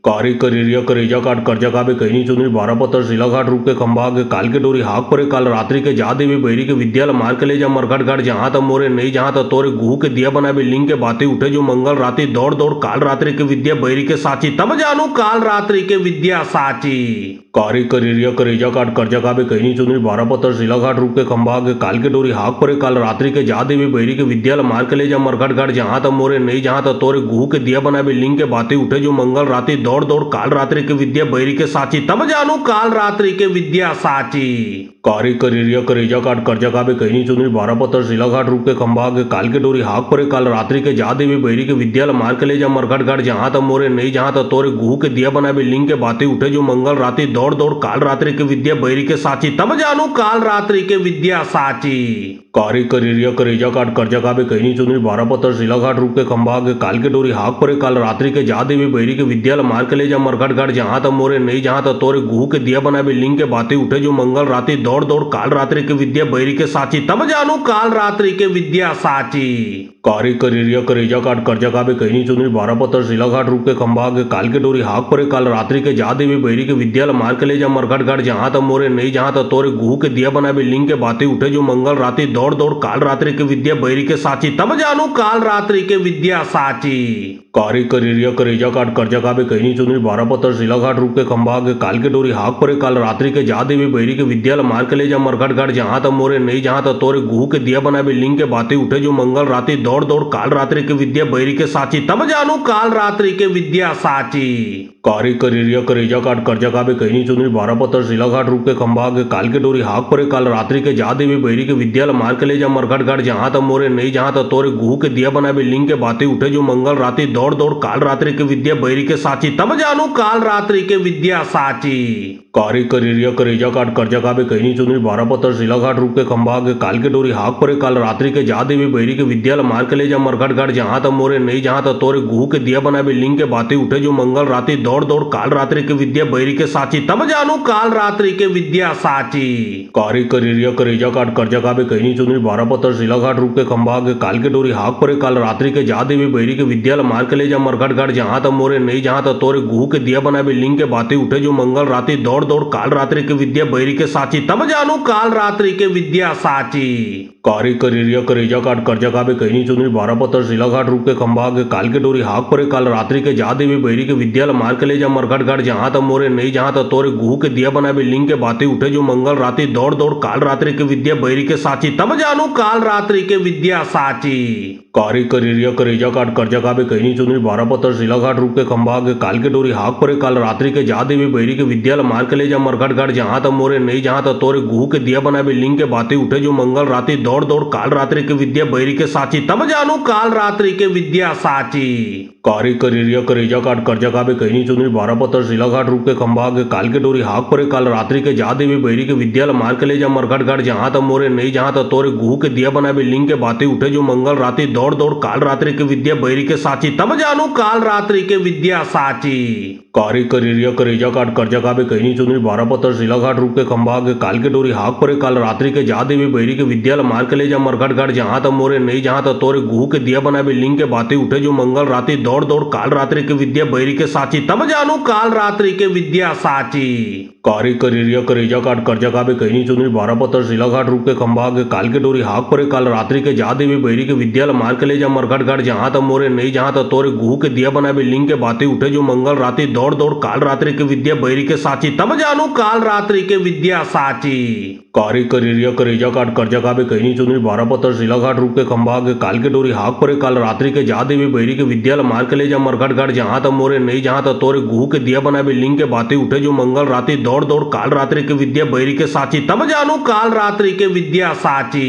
कारी करिरिया करेजा काट कर्जा काबे कहनी चुनरी 12 पत्थर शिलाघाट रूप के खंबा के काल के डोरी हाक परे काल रात्रि के जा देवी बैरी के विद्यालय मार के ले जा मरघट घाट जहां तक मोरे नहीं जहां तक तोरे गुहू के दिया बना बिल्डिंग के बातें उठे जो मंगल रात्रि दौड़ दौड़ काल रात्रि के विद्या बैरी के साची तब जानू काल रात्रि के विद्या साची कारी करिरिया करेजा काट कर्जा काबे कहनी चुनरी 12 पत्थर शिलाघाट रूप के खंबा के काल के डोरी हाक परे काल रात्रि के जा देवी बैरी के विद्यालय मार के ले जा मरघट घाट जहां तक मोरे नहीं जहां तक तोरे गुहू के दिया बना बिल्डिंग के बातें उठे जो मंगल रात्रि दौड़ दौड़ काल रात्रि के विद्या बैरी के साची तब जानू काल रात्रि के विद्या साची कारी करिरिया करेजा काट कर्जा काबे कहनी चुनरी 12 पत्थर शिलाघाट रूप के खंबा के काल के डोरी हाक परे काल रात्रि के जा देवी बैरी के विद्यालय मार के ले जा मरघट घाट जहां तक मोरे नहीं जहां तक तोरे गुहू के दिया बना बिल्डिंग के बातें उठे जो मंगल रात्रि दौड़ दौड़ काल रात्रि के विद्या बैरी के साची तब जानू काल रात्रि के विद्या साची कारी करिरिया करेजा काट कर्जा काबे कहनी चुनरी 12 पत्थर शिलाघाट रूप के खंबा के काल के डोरी हाक परे काल रात्रि के जा देवी बैरी के विद्यालय मार के ले जा मरघट घाट जहां तक मोरे नहीं जहां तक तोरे गुहू के दिया बना बिल्डिंग के बातें उठे जो मंगल रात्रि दौड़ दौड़ काल रात्रि के विद्या बैरी के साची तब जानू काल रात्रि के विद्या साची कारी करिरिया करेजा काट कर्जा काबे कहनी चुनरी 12 पत्थर शिलाघाट रूप के खंबा के काल के डोरी हाक परे काल रात्रि के जा देवी बैरी के विद्यालय मार के ले जा मरघट घाट जहां तक मोरे नहीं जहां तक तोरे गुहू के दिया बना बिल्डिंग के बातें उठे जो मंगल रात्रि दौड़ दौड़ काल रात्रि के विद्या बैरी के साची तब जानू काल रात्रि के विद्या साची कारी करिरिया करेजा काट कर्जा काबे कहनी चुनरी 12 पत्थर शिलाघाट रूप के खंबा के काल के डोरी हाक परे काल रात्रि के जा देवी बैरी के विद्यालय मार के ले जा मरघट घाट जहां तक मोरे नहीं जहां तक तोरे गुहू के दिया बना बिल्डिंग के बातें उठे जो मंगल रात्रि दौड़ दौड़ काल रात्रि के विद्या बैरी के साची तब जानू काल रात्रि के विद्या साची कारी करिरिया करेजा काट कर्जा काबे कहनी चुनरी 12 पत्थर शिलाघाट रूप के खंबा के काल के डोरी हाक परे काल रात्रि के जा देवी बैरी के विद्यालय मार के ले जा मरघट घाट जहां तक मोरे नहीं जहां तक तोरे गुहू के दिया बना बिल्डिंग के बातें उठे जो मंगल रात्रि दौड़ दौड़ काल रात्रि के विद्या बैरी के साची तब जानू काल रात्रि के विद्या साची कारी करिरिया करेजा काट कर्जा काबे कहनी चुनरी 12 पत्थर शिलाघाट रूप के खंबा के काल के डोरी हाक परे काल रात्रि के जा देवी बैरी के विद्यालय मार के ले जा मरघट घाट जहां तक मोरे नहीं जहां तक तोरे गुहू के दिया बना बिल्डिंग के बातें उठे जो मंगल रात्रि दौड़ दौड़ काल रात्रि के विद्या बैरी के साची तब जानू काल रात्रि के विद्या साची कारी करिरिया करेजा काट कर्जा काबे कहनी चुनरी 12 पत्थर शिलाघाट रूप के खंबा के काल के डोरी हाक परे काल रात्रि के जा देवी बैरी के विद्यालय मार के ले जा मरघट घाट जहां तक मोरे नहीं जहां तक तोरे गुहू के दिया बना बिल्डिंग के बातें उठे जो मंगल रात्रि दौड़ दौड़ काल रात्रि के विद्या बैरी के साची तब जानू काल रात्रि के विद्या साची कारी करिरिया करेजा काट कर्जा काबे कहनी चुनरी 12 पत्थर शिलाघाट रूप के खंबा के काल के डोरी हाक परे काल रात्रि के जा देवी बैरी के विद्यालय मार के ले जा मरघट घाट जहां तक मोरे नहीं जहां तक तोरे गुहू के दिया बना बिल्डिंग के बातें उठे जो मंगल रात्रि दौड़ दौड़ काल रात्रि के विद्या बैरी के साची तब जानू काल रात्रि के विद्या साची कारी करिरिया करेजा काट कर्जा काबे कहनी चुनरी 12 पत्थर शिलाघाट रूप के खंबा के काल के डोरी हाक परे काल रात्रि के जा देवी बैरी के विद्यालय मार के ले जा मरघट घाट जहां तक मोरे नहीं जहां तक तोरे गुहू के दिया बना बिल्डिंग के बातें उठे जो मंगल रात्रि दौड़ दौड़ काल रात्रि के विद्या बैरी के साची तब जानू काल रात्रि के विद्या साची कारी करिरिया करेजा काट कर्जा काबे कहनी चुनरी 12 पत्थर शिलाघाट रूप के खंबा के काल के डोरी हाक परे काल रात्रि के जा देवी बैरी के विद्यालय मार के ले जा मरघट घाट जहां तक मोरे नहीं जहां तक तोरे गुहू के दिया बना बिल्डिंग के बातें उठे जो मंगल रात्रि दौड़ दौड़ काल रात्रि के विद्या बैरी के साची तब जानू काल रात्रि के विद्या साची कारी करिरिया करेजा काट कर्जा काबे कहनी चुनरी 12 पत्थर शिलाघाट रूप के खंबा के काल के डोरी हाक परे काल रात्रि के जा देवी बैरी के विद्यालय मार के ले जा मरघट घाट जहां तक मोरे नहीं जहां तक तोरे गुहू के दिया बना बिल्डिंग के बातें उठे जो मंगल रात्रि दौड़ दौड़ काल रात्रि के विद्या बैरी के साची तब जानू काल रात्रि के विद्या साची कारी करिरिया करेजा काट कर्जा काबे कहनी चुनरी 12 पत्थर शिलाघाट रूप के खंबा के काल के डोरी हाक परे काल रात्रि के जा देवी बैरी के विद्यालय मार के ले जा मरघट घाट जहां तक मोरे नहीं जहां तक तोरे गुहू के दिया बना बिल्डिंग के बातें उठे जो मंगल रात्रि दौड़ दौड़ काल रात्रि के विद्या बैरी के साची तब जानू काल रात्रि के विद्या साची कारी करिरिया करेजा काट कर्जा काबे कहनी चुनरी 12 पत्थर शिलाघाट रूप के खंबा के काल के डोरी हाक परे काल रात्रि के जा देवी बैरी के विद्यालय मार के ले जा मरघट घाट जहां तक मोरे नहीं जहां तक तोरे गुहू के दिया बना बिल्डिंग के बातें उठे जो मंगल रात्रि दौड़ दौड़ काल रात्रि के विद्या बैरी के साची तब जानू काल रात्रि के विद्या साची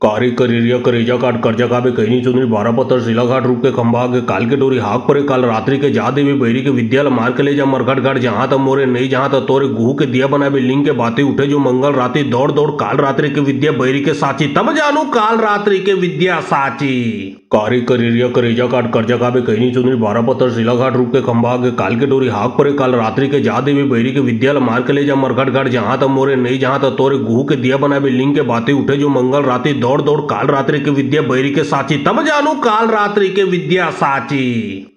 कारी करिरिया करेजा काट कर्जा काबे कहनी चुनरी 12 पत्थर शिलाघाट रूप के खंबा के काल के डोरी हाक परे काल रात्रि के जा देवी बैरी के विद्यालय मार के ले जा मरघट घाट जहां तक मोरे नहीं जहां तक तोरे गुहू के दिया बना बिल्डिंग के बातें उठे जो मंगल रात्रि दौड़ दौड़ काल रात्रि के विद्या बैरी के साची तब जानू काल रात्रि के विद्या साची कारी करिरिया करेजा काट कर्जा काबे कहनी चुनरी 12 पत्थर शिलाघाट रूप के खंभा आगे काल के डोरी हाक परे काल रात्रि के जा देवी बैरी के विद्यालय मार के ले जा मरघट घाट जहां तक मोरे नहीं जहां तक तोरे गुहू के दिया बना लिंग के बातें उठे जो मंगल रात्रि दौड़ दौड़ काल रात्रि के विद्या बैरी के साची तब जानू काल रात्रि के विद्या साची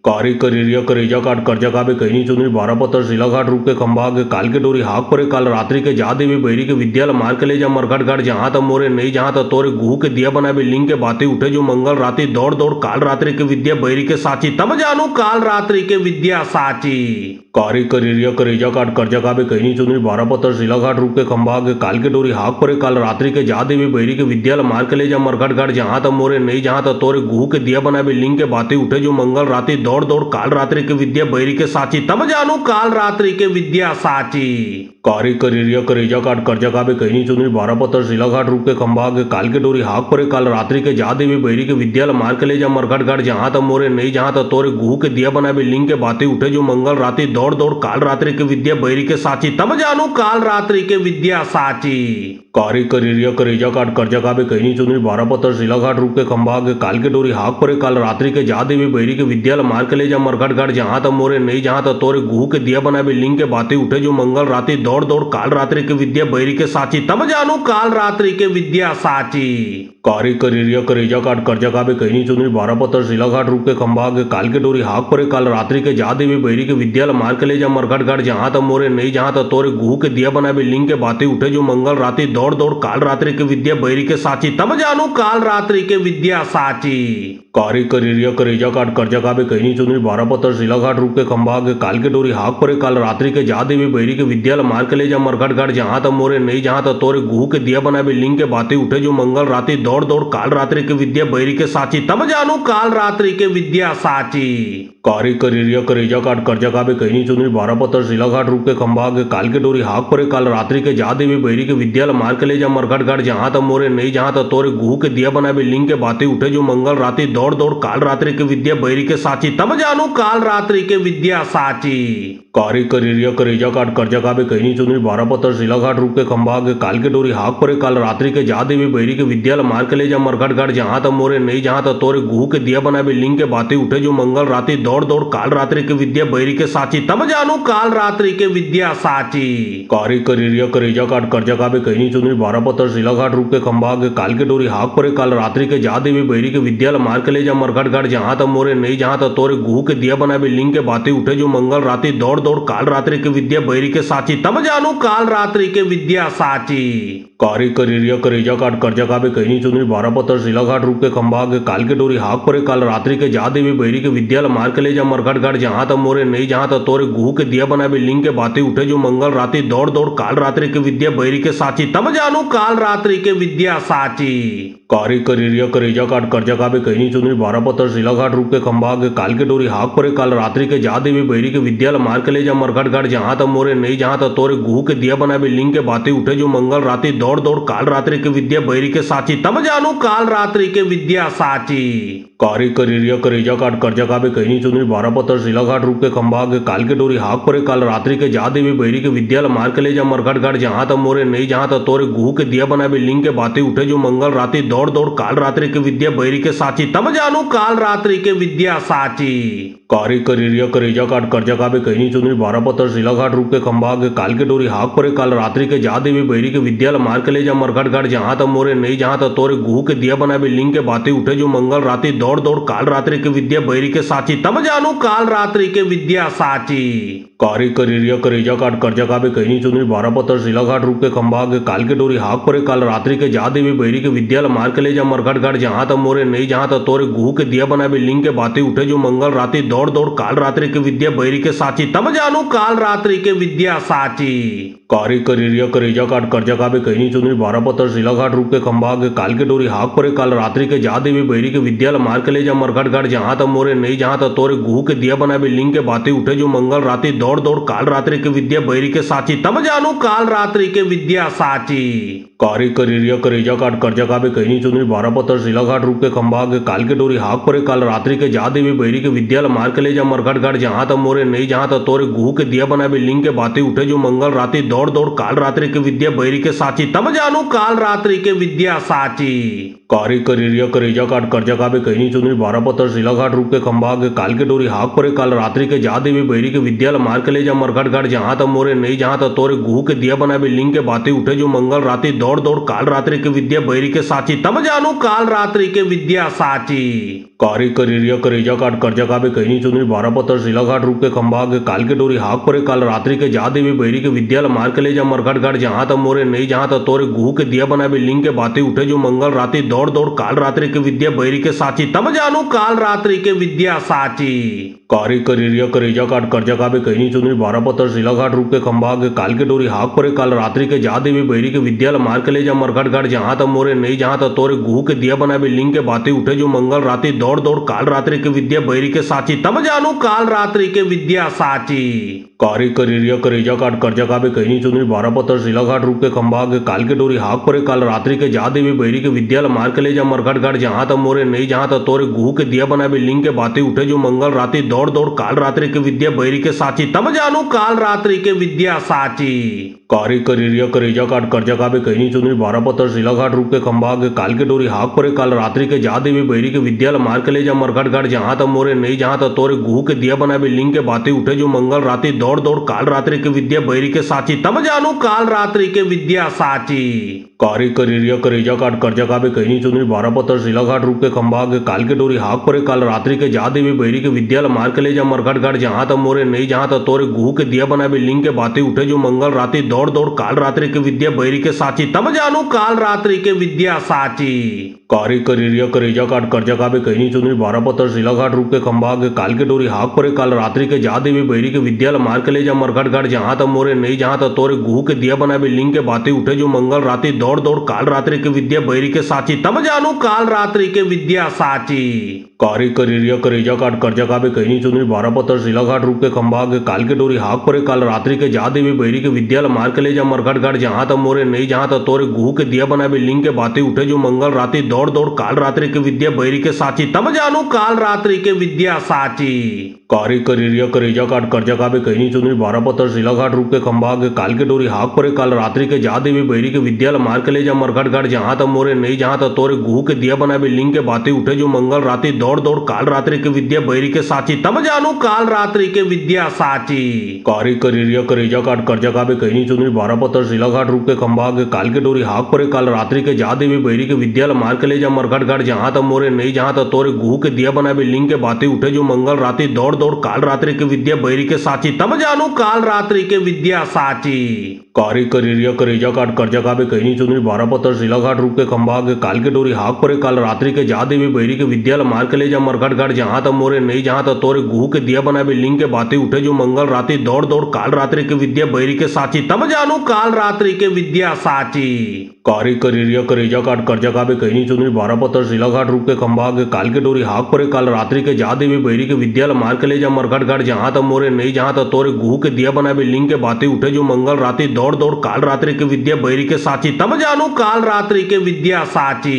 कारी करिरिया करेजा काट कर्जा काबे कहनी चुनरी 12 पत्थर शिलाघाट रूप के खंभा आगे काल के डोरी हाक परे काल रात्रि के जा देवी बैरी के विद्यालय मार के ले जा मरघट घाट जहां तक मोरे नहीं जहां तक तोरे गुहू के दिया बना लिंग के बातें उठे जो मंगल रात्रि दौड़ दौड़ काल रात्रि के विद्या बैरी के साची तब जानू काल रात्रि के विद्या साची कारी करिरिया करेजा काट कर्जा काबे कहनी चुनरी 12 पत्थर शिलाघाट रूप के खंभा आगे काल के डोरी हाक परे काल रात्रि के जा देवी बैरी के विद्यालय मार के ले जा मरघट घाट जहां तक मोरे नहीं जहां तक तोरे गुहू के दिया बना लिंग के बातें उठे जो मंगल रात्रि दौड़ दौड़ काल रात्रि के विद्या बैरी के साची तब जानू काल रात्रि के विद्या साची कारी करिरिया करेजा काट कर्जा काबे कहनी चुनरी 12 पत्थर शिलाघाट रूप के खंभा आगे काल के डोरी हाक परे काल रात्रि के जा देवी बैरी के विद्यालय मार के ले जा मरघट घाट जहां तक मोरे नहीं जहां तक तोरे गुहू के दिया बना लिंग के बातें उठे जो मंगल रात्रि दौड़ दौड़ काल रात्रि के विद्या बैरी के साची तब जानू काल रात्रि के विद्या साची कारी करिरिया करेजा काट कर्जा काबे कहनी चुनरी 12 पत्थर शिलाघाट रूप के खंभा आगे काल के डोरी हाक परे काल रात्रि के जा देवी बैरी के विद्यालय मार के ले जा मरघट घाट जहां तक मोरे नहीं जहां तक तोरे गुहू के दिया बना लिंग के बातें उठे जो मंगल रात्रि दौड़ दौड़ काल रात्रि के विद्या बैरी के साची तब जानू काल रात्रि के विद्या साची कारी करिरिया करेजा काट कर्जा काबे कहनी चुनरी 12 पत्थर शिलाघाट रूप के खंभा आगे काल के डोरी हाक परे काल रात्रि के जा देवी बैरी के विद्यालय मार के ले जा मरघट घाट जहां तक मोरे नहीं जहां तक तोरे गुहू के दिया बना लिंग के बातें उठे जो मंगल रात्रि दौड़ दौड़ काल रात्रि के विद्या बैरी के साची तब जानू काल रात्रि के विद्या साची कारी करिरिया करेजा काट कर्जा काबे कहनी चुनरी 12 पत्थर शिलाघाट रूप के खंभा आगे काल के डोरी हाक परे काल रात्रि के जा देवी बैरी के विद्यालय मार के ले जा मरघट घाट जहां तक मोरे नहीं जहां तक तोरे गुहू के दिया बना लिंग के बातें उठे जो मंगल रात्रि दौड़ दौड़ काल रात्रि के विद्या बैरी के साची तब जानू काल रात्रि के विद्या साची कारी करिरिया करेजा काट कर्जा काबे कहनी चुनरी 12 पत्थर शिलाघाट रूप के खंभा आगे काल के डोरी हाक परे काल रात्रि के जा देवी बैरी के विद्यालय मार के ले जा मरघट घाट जहां तक मोरे नहीं जहां तक तोरे गुहू के दिया बना लिंग के बातें उठे जो मंगल रात्रि दौड़ दौड़ काल रात्रि के विद्या बैरी के साची तब जानू काल रात्रि के विद्या साची कारी करिरिया करेजा काट कर्जा काबे कहनी चुनरी 12 पत्थर शिलाघाट रूप के खंभा आगे काल के डोरी हाक परे काल रात्रि के जा देवी बैरी के विद्यालय मार के ले जा मरघट घाट जहां तक मोरे नहीं जहां तक तोरे गुहू के दिया बना लिंग के बातें उठे जो मंगल रात्रि दौड़ दौड़ काल रात्रि के विद्या बैरी के साची तब जानू काल रात्रि के विद्या साची कारी करिरिया करेजा काट कर्जा काबे कहनी चुनरी 12 पत्थर शिलाघाट रूप के खंभा आगे काल के डोरी हाक परे काल रात्रि के जा देवी बैरी के विद्यालय मार के ले जा मरघट घाट जहां तक मोरे नहीं जहां तक तोरे गुहू के दिया बना लिंग के बातें उठे जो मंगल रात्रि दौड़ दौड़ काल रात्रि के विद्या बैरी के साची तब जानू काल रात्रि के विद्या साची कारी करिरिया करेजा काट कर्जा काबे कहनी चुनरी 12 पत्थर शिलाघाट रूप के खंभा आगे काल के डोरी हाक परे काल रात्रि के जा देवी बैरी के विद्यालय मार के ले जा मरघट घाट जहां तक मोरे नहीं जहां तक तोरे गुहू के दिया बना लिंग के बातें उठे जो मंगल रात्रि दौड़ दौड़ काल रात्रि के विद्या बैरी के साची तब जानू काल रात्रि के विद्या साची कारी करिरिया करेजा काट कर्जा काबे कहनी चुनरी 12 पत्थर शिलाघाट रूप के खंभा आगे काल के डोरी हाक परे काल रात्रि के जा देवी बैरी के विद्यालय मार के ले जा मरघट घाट जहां तक मोरे नहीं जहां तक तोरे गुहू के दिया बना लिंग के बातें उठे जो मंगल रात्रि दौड़ दौड़ काल रात्रि के विद्या बैरी के साची तब जानू काल रात्रि के विद्या साची कारी करिरिया करेजा काट कर्जा काबे कहनी चुनरी 12 पत्थर शिलाघाट रूप के खंभा आगे काल के डोरी हाक परे काल रात्रि के जा देवी बैरी के विद्यालय मार के ले जा मरघट घाट जहां तक मोरे नहीं जहां तक तोरे गुहू के दिया बना लिंग के बातें उठे जो मंगल रात्रि दौड़ दौड़ काल रात्रि के विद्या बैरी के साची तब जानू काल रात्रि के विद्या साची कारी करिरिया करेजा काट कर्जा काबे कहनी चुनरी 12 पत्थर शिलाघाट रूप के खंभा आगे काल के डोरी हाक परे काल रात्रि के जा देवी बैरी के विद्यालय मार के ले जा मरघट घाट जहां तक मोरे नहीं जहां तक तोरे गुहू के दिया बना लिंग के बातें उठे जो मंगल रात्रि दौड़ दौड़ काल रात्रि के विद्या बैरी के साची तब जानू काल रात्रि के विद्या साची कारी करिरिया करेजा काट कर्जा काबे कहनी चुनरी 12 पत्थर शिलाघाट रूप के खंभा आगे काल के डोरी हाक परे काल रात्रि के जा देवी बैरी के विद्यालय मार के ले जा मरघट घाट जहां तक मोरे नहीं जहां तक तोरे गुहू के दिया बना लिंग के बातें उठे जो मंगल रात्रि दौड़ दौड़ काल रात्रि के विद्या बैरी के साची तब जानू काल रात्रि के विद्या साची कारी करिरिया करेजा काट कर्जा काबे कहनी चुनरी 12 पत्थर शिलाघाट रूप के खंभा आगे काल के डोरी हाक परे काल रात्रि के जा देवी बैरी के विद्यालय मार के ले जा मरघट घाट जहां तक मोरे नहीं जहां तक तोरे गुहू के दिया बना लिंग के बातें उठे जो मंगल रात्रि दौड़ दौड़ काल रात्रि के विद्या बैरी के साची तब जानू काल रात्रि के विद्या साची कारी करिरिया करेजा काट कर्जा काबे कहनी चुनरी 12 पत्थर शिलाघाट रूप के खंभा आगे काल के डोरी हाक परे काल रात्रि के जा देवी बैरी के विद्यालय मार के ले जा मरघट घाट जहां तक मोरे नहीं जहां तक तोरे गुहू के दिया बना लिंग के बातें उठे जो मंगल रात्रि दौड़ दौड़ काल रात्रि के विद्या बैरी के साची तब जानू काल रात्रि के विद्या साची कारी करिरिया करेजा काट कर्जा काबे कहनी चुनरी बारह पत्थर शिलाघाट रूप के खंभा के काल के डोरी हाक परे काल रात्रि के जा देवी बैरी के विद्यालय मार के ले जा मरघट घाट जहां तक मोरे नहीं जहां तक तोरे गुहू के दिया बना लिंग के बातें उठे जो मंगल रात्रि दौड़ दौड़ काल रात्रि के विद्या बैरी के साची तब जानू काल रात्रि के विद्या साची कारी करिया करेजा काट कर्जा काबे कहनी चुनरी बारह पत्थर शिलाघाट रूप के खंभा के काल के डोरी हाक परे काल रात्रि के जा देवी बैरी के विद्यालय मार के ले जा मरघट घाट जहां तक मोरे नहीं जहां तक तोरे गुहू के दिया बना लिंग के बातें उठे जो मंगल रात्रि दौड़ दौड़ काल रात्रि के विद्या बैरी के साची तब जानू काल रात्रि के विद्या साची कारी करिया करेजा काट कर्जा काबे कहनी चुनरी बारह पत्थर शिलाघाट रूप के खंभा के काल के डोरी हाक परे काल रात्रि के जा देवी बैरी के विद्यालय मार के ले जा मरघट घाट जहां तक मोरे नहीं जहां तक तोरे गुहू के दिया बना लिंग के बातें उठे जो मंगल रात्रि दौड़ दौड़ काल रात्रि के विद्या बैरी के साची तब जानू काल रात्रि के विद्या साची कारी करिया करेजा काट कर्जा काबे कहनी चुनरी बारह पत्थर शिलाघाट रूप के खंभा के काल के डोरी हाक परे काल रात्रि के जा देवी बैरी के विद्यालय मार के ले जा मरघट घाट जहां तक मोरे नहीं जहां तक तोरे गुहू के दिया बना लिंग के बातें उठे जो मंगल रात्रि दौड़ दौड़ काल रात्रि के विद्या बैरी के साची तब जानू काल रात्रि के विद्या साची कारी करिया करेजा काट कर्जा काबे कहनी चुनरी बारह पत्थर शिलाघाट रूप के खंभा के काल के डोरी हाक परे काल रात्रि के जा देवी बैरी के विद्यालय मार के ले जा मरघट घाट जहां तक मोरे नहीं जहां तक तोरे गुहू के दिया बना लिंग के बातें उठे जो मंगल रात्रि दौड़ दौड़ काल रात्रि के विद्या बैरी के साची तब जानू काल रात्रि के विद्या साची कारी करिया करेजा काट कर्जा काबे कहनी चुनरी बारह पत्थर शिलाघाट रूप के खंभा के काल के डोरी हाक परे काल रात्रि के जा देवी बैरी के विद्यालय मार के ले जा मरघट घाट जहां तक मोरे नहीं जहां तक तोरे गुहू के दिया बना लिंग के बातें उठे जो मंगल रात्रि दौड़ दौड़ काल रात्रि के विद्या बैरी के साची तब जानू काल रात्रि के विद्या साची कारी करिया करेजा काट कर्जा काबे कहनी चुनरी बारह पत्थर शिलाघाट रूप के खंभा के काल के डोरी हाक परे काल रात्रि के जा देवी बैरी के विद्यालय मार के ले जा मरघट घाट जहां तक मोरे नहीं जहां तक तोरे गुहू के दिया बना लिंग के बातें उठे जो मंगल रात्रि दौड़ दौड़ काल रात्रि के विद्या बैरी के साची तब जानू काल रात्रि के विद्या साची कारी करिया करेजा काट कर्जा काबे कहनी चुनरी बारह पत्थर शिलाघाट रूप के खंभा के काल के डोरी हाक परे काल रात्रि के जा देवी बैरी के विद्यालय मार के ले जा मरघट घाट जहां तक मोरे नहीं जहां तक तोरे गुहू के दिया बना लिंग के बातें उठे जो मंगल रात्रि दौड़ दौड़ काल रात्रि के विद्या बैरी के साची तब जानू काल रात्रि के विद्या साची कारी करिया करेजा काट कर्जा काबे कहनी चुनरी बारह पत्थर शिलाघाट रूप के खंभा के काल के डोरी हाक परे काल रात्रि के जा देवी बैरी के विद्यालय मार के ले जा मरघट घाट जहां तक मोरे नहीं जहां तक तोरे गुहू के दिया बना लिंग के बातें उठे जो मंगल रात्रि दौड़ दौड़ काल रात्रि के विद्या बैरी के साची तब जानू काल रात्रि के विद्या साची कारी करिया करेजा काट कर्जा काबे कहनी चुनरी बारह पत्थर शिलाघाट रूप के खंभा के काल के डोरी हाक परे काल रात्रि के जा देवी बैरी के विद्यालय मार के ले जा मरघट घाट जहां तक मोरे नहीं जहां तक तोरे गुहू के दिया बना लिंग के बातें उठे जो मंगल रात्रि दौड़ दौड़ काल रात्रि के विद्या बैरी के साची तब जानू काल रात्रि के विद्या साची कारी करिया करेजा काट कर्जा काबे कहनी चुनरी बारह पत्थर शिलाघाट रूप के खंभा के काल के डोरी हाक परे काल रात्रि के जा देवी बैरी के विद्यालय मार के ले जा मरघट घाट जहां तक मोरे नहीं जहां तक तोरे गुहू के दिया बना लिंग के बातें उठे जो मंगल रात्रि दौड़ दौड़ काल रात्रि के विद्या बैरी के साची तब जानू काल रात्रि के विद्या साची कारी करिया करेजा काट कर्जा काबे कहनी चुनरी बारह पत्थर शिलाघाट रूप के खंभा के काल के डोरी हाक परे काल रात्रि के जा देवी बैरी के विद्यालय मार के ले जा मरघट घाट जहां तक मोरे नहीं जहां तक तोरे गुहू के दिया बना लिंग के बातें उठे जो मंगल रात्रि दौड़ दौड़ काल रात्रि के विद्या बैरी के साची तब जानू काल रात्रि के विद्या साची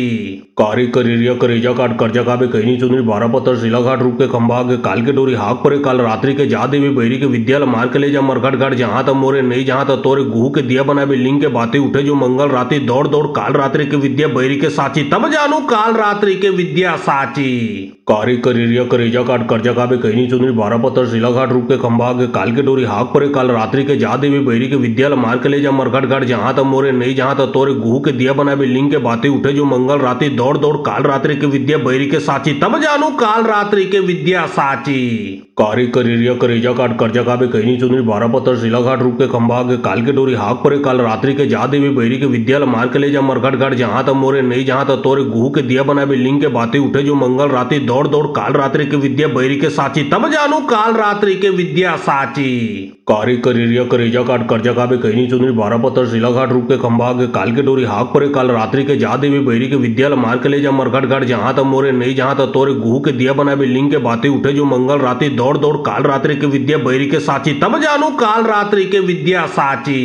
कारी करिया करेजा काट कर्जा काबे कहनी चुनरी बारह पत्थर शिलाघाट रूप के खंभा के काल के डोरी हाक परे काल रात्रि के जा देवी बैरी के विद्यालय मार के ले जा मरघट घाट जहां तक मोरे नहीं जहां तक तोरे गुहू के दिया बना लिंग के बातें उठे जो मंगल रात्रि दौड़ दौड़ काल रात्रि के विद्या बैरी के साची तब जानू काल रात्रि के विद्या साची कारी करिया करेजा काट कर्जा काबे कहनी चुनरी बारह पत्थर शिलाघाट रूप के खंभा के काल के डोरी हाक परे काल रात्रि के जा देवी बैरी के विद्यालय मार के ले जा मरघट घाट जहां तक मोरे नहीं जहां तक तोरे गुहू के दिया बना लिंग के बातें उठे जो मंगल रात्रि दौड़ दौड़ काल रात्रि के विद्या बैरी के साची तब जानू काल रात्रि के विद्या साची कारी करिया करेजा काट कर्जा काबे कहनी चुनरी बारह पत्थर शिलाघाट रूप के खंभा के काल के डोरी हाक परे काल रात्रि के जा देवी बैरी के विद्यालय मार के ले जा मरघट घाट जहां तक मोरे नहीं जहां तक तोरे गुहू के दिया बना लिंग के बातें उठे जो मंगल रात्रि दौड़ दौड़ काल रात्रि के विद्या बैरी के साची तब जानू काल रात्रि के विद्या साची कारी करिया करेजा काट कर्जा काबे कहनी चुनरी बारह पत्थर शिलाघाट रूप के खंभा के काल के डोरी हाक परे काल रात्रि के जा देवी बैरी के विद्यालय मार के ले जा मरघट घाट जहां तक मोरे नहीं जहां तक तोरे गुहू के दिया बना लिंग के बातें उठे जो मंगल रात्रि दौड़ दौड़ काल रात्रि के विद्या बैरी के साची तब जानू काल रात्रि के विद्या साची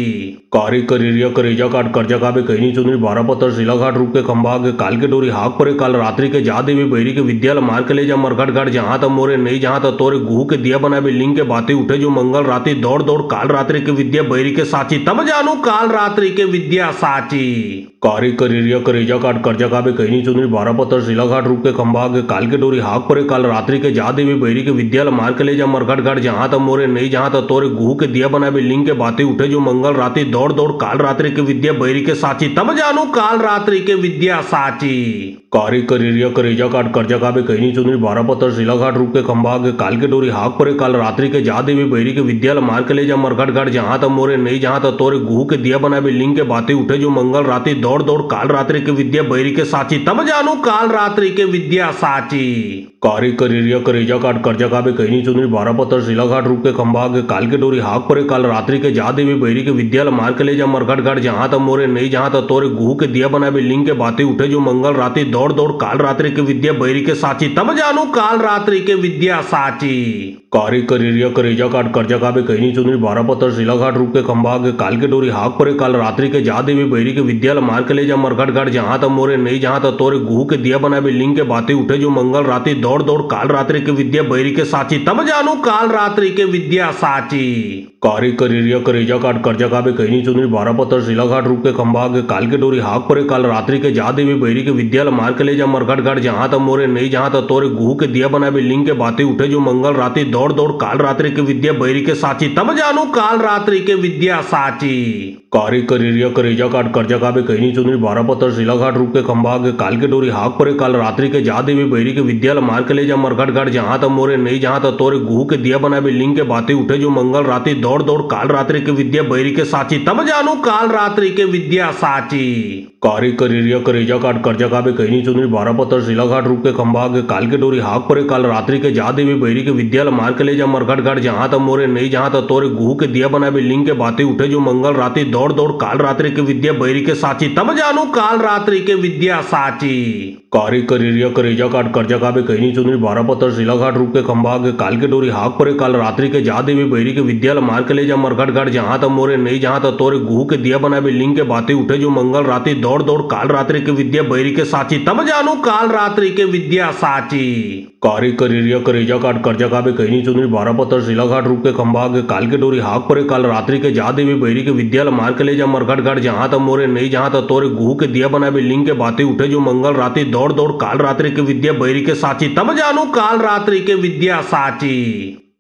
कारी करिया करेजा काट कर्जा काबे कहनी चुनरी बारह पत्थर शिलाघाट रूप के खंभा के काल के डोरी हाक परे काल रात्रि के जा देवी बैरी के विद्यालय मार के ले जा मरघट घाट जहां तक मोरे नहीं जहां तक तोरे गुहू के दिया बना लिंग के बातें उठे जो मंगल रात्रि दौड़ दौड़ काल रात्रि के विद्या बैरी के साची तब जानू काल रात्रि के विद्या साची। कारी करिरिया करेजा काट कर्जा काबे कहनी चुनरी 12 पत्थर शिला घाट रूप के खंभा आगे काल के डोरी हाक परे काल रात्रि के जा देवी बैरी के विद्याल मार के ले जा मरघट घाट जहां तक मोरे नहीं जहां तक तोरे गुहू के दिया बना लिंग के बातें उठे जो मंगल रात्रि दौड़ दौड़ काल रात्रि के विद्या बैरी के साची तब जानू काल रात्रि के विद्या साची। कारी करिरिया करेजा काट कर्जा काबे कहनी चुनरी 12 पत्थर शिला घाट रूप के खंभा आगे काल के डोरी हाक परे काल रात्रि के जा देवी बैरी के विद्याल मार के ले जा मरघट घाट जहां तक मोरे नहीं जहां तक तोरे गुहू के दिया बना लिंग के बातें उठे जो मंगल रात्रि दौड़ दौड़ काल रात्रि के विद्या बैरी के साची तब जानू काल रात्रि के विद्या साची। कारी करिरिया करेजा काट कर्जा काबे कहनी चुनरी 12 पत्थर शिला घाट रूप के खंभा आगे काल के डोरी हाक परे काल रात्रि के जा देवी बैरी के विद्याल मार के ले जा मरघट घाट जहां तक मोरे नहीं जहां तक तोरे गुहू के दिया बना लिंग के बातें उठे जो मंगल रात्रि दौड़ दौड़ काल रात्रि के विद्या बैरी के साची तब जानू काल रात्रि के विद्या साची। कारी करिरिया करेजा काट कर्जा काबे कहनी चुनरी 12 पत्थर शिला घाट रूप के खंभा आगे काल के डोरी हाक परे काल रात्रि के जा देवी बैरी के विद्याल मार के ले जा मरघट घाट जहां तक मोरे नहीं जहां तक तोरे गुहू के दिया बना लिंग के बातें उठे जो मंगल रात्रि दौड़ दौड़ काल रात्रि के विद्या बैरी के साची तब जानू काल रात्रि के विद्या साची। कारी करिरिया करेजा काट कर्जा काबे कहनी चुनरी 12 पत्थर शिला घाट रूप के खंभा आगे काल के डोरी हाक परे काल रात्रि के जा देवी बैरी के विद्याल मार के ले जा मरघट घाट जहां तक मोरे नहीं जहां तक तोरे गुहू के दिया बना लिंग के बातें उठे जो मंगल रात्रि दौड़ दौड़ काल रात्रि के विद्या बैरी के साची तब जानू काल रात्रि के विद्या साची। कारी करिरिया करेजा काट कर्जा काबे कहनी चुनरी 12 पत्थर शिला घाट रूप के खंभा आगे काल के डोरी हाक परे काल रात्रि के जा देवी बैरी के विद्याल मार के ले जा मरघट घाट जहां तक मोरे नहीं जहां तक तोरे गुहू के दिया बना लिंग के बातें उठे जो मंगल रात्रि दौड़ दौड़ काल रात्रि के विद्या बैरी के साची तब जानू काल रात्रि के विद्या साची। कारी करिरिया करेजा काट कर्जा काबे कहनी चुनरी 12 पत्थर शिला घाट रूप के खंभा आगे काल के डोरी हाक परे काल रात्रि के जा देवी बैरी के विद्याल मार के ले जा मरघट घाट जहां तक मोरे नहीं जहां तक तोरे गुहू के दिया बना लिंग के बातें उठे जो मंगल रात्रि दौड़ दौड़ काल रात्रि के विद्या बैरी के साची तब जानू काल रात्रि के विद्या साची। कारी करिरिया करेजा काट कर्जा काबे कहनी चुनरी 12 पत्थर शिला घाट रूप के खंभा आगे काल के डोरी हाक परे काल रात्रि के जा देवी बैरी के विद्याल मार के ले जा मरघट घाट जहां तक मोरे नहीं जहां तक तोरे गुहू के दिया बना लिंग के बातें उठे जो मंगल रात्रि दौड़ दौड़ काल रात्रि के विद्या बैरी के साची तब जानू काल रात्रि के विद्या साची। कारी करिरिया करेजा काट कर्जा काबे कहनी चुनरी 12 पत्थर शिला घाट रूप के खंभा आगे काल के डोरी हाक परे काल रात्रि के जा देवी बैरी के विद्याल मार के ले जा मरघट घाट जहां तक मोरे नहीं जहां तक तोरे गुहू के दिया बना लिंग के बातें उठे जो मंगल रात्रि दौड़ दौड़ काल रात्रि के विद्या बैरी के साची तब जानू काल रात्रि के विद्या साची।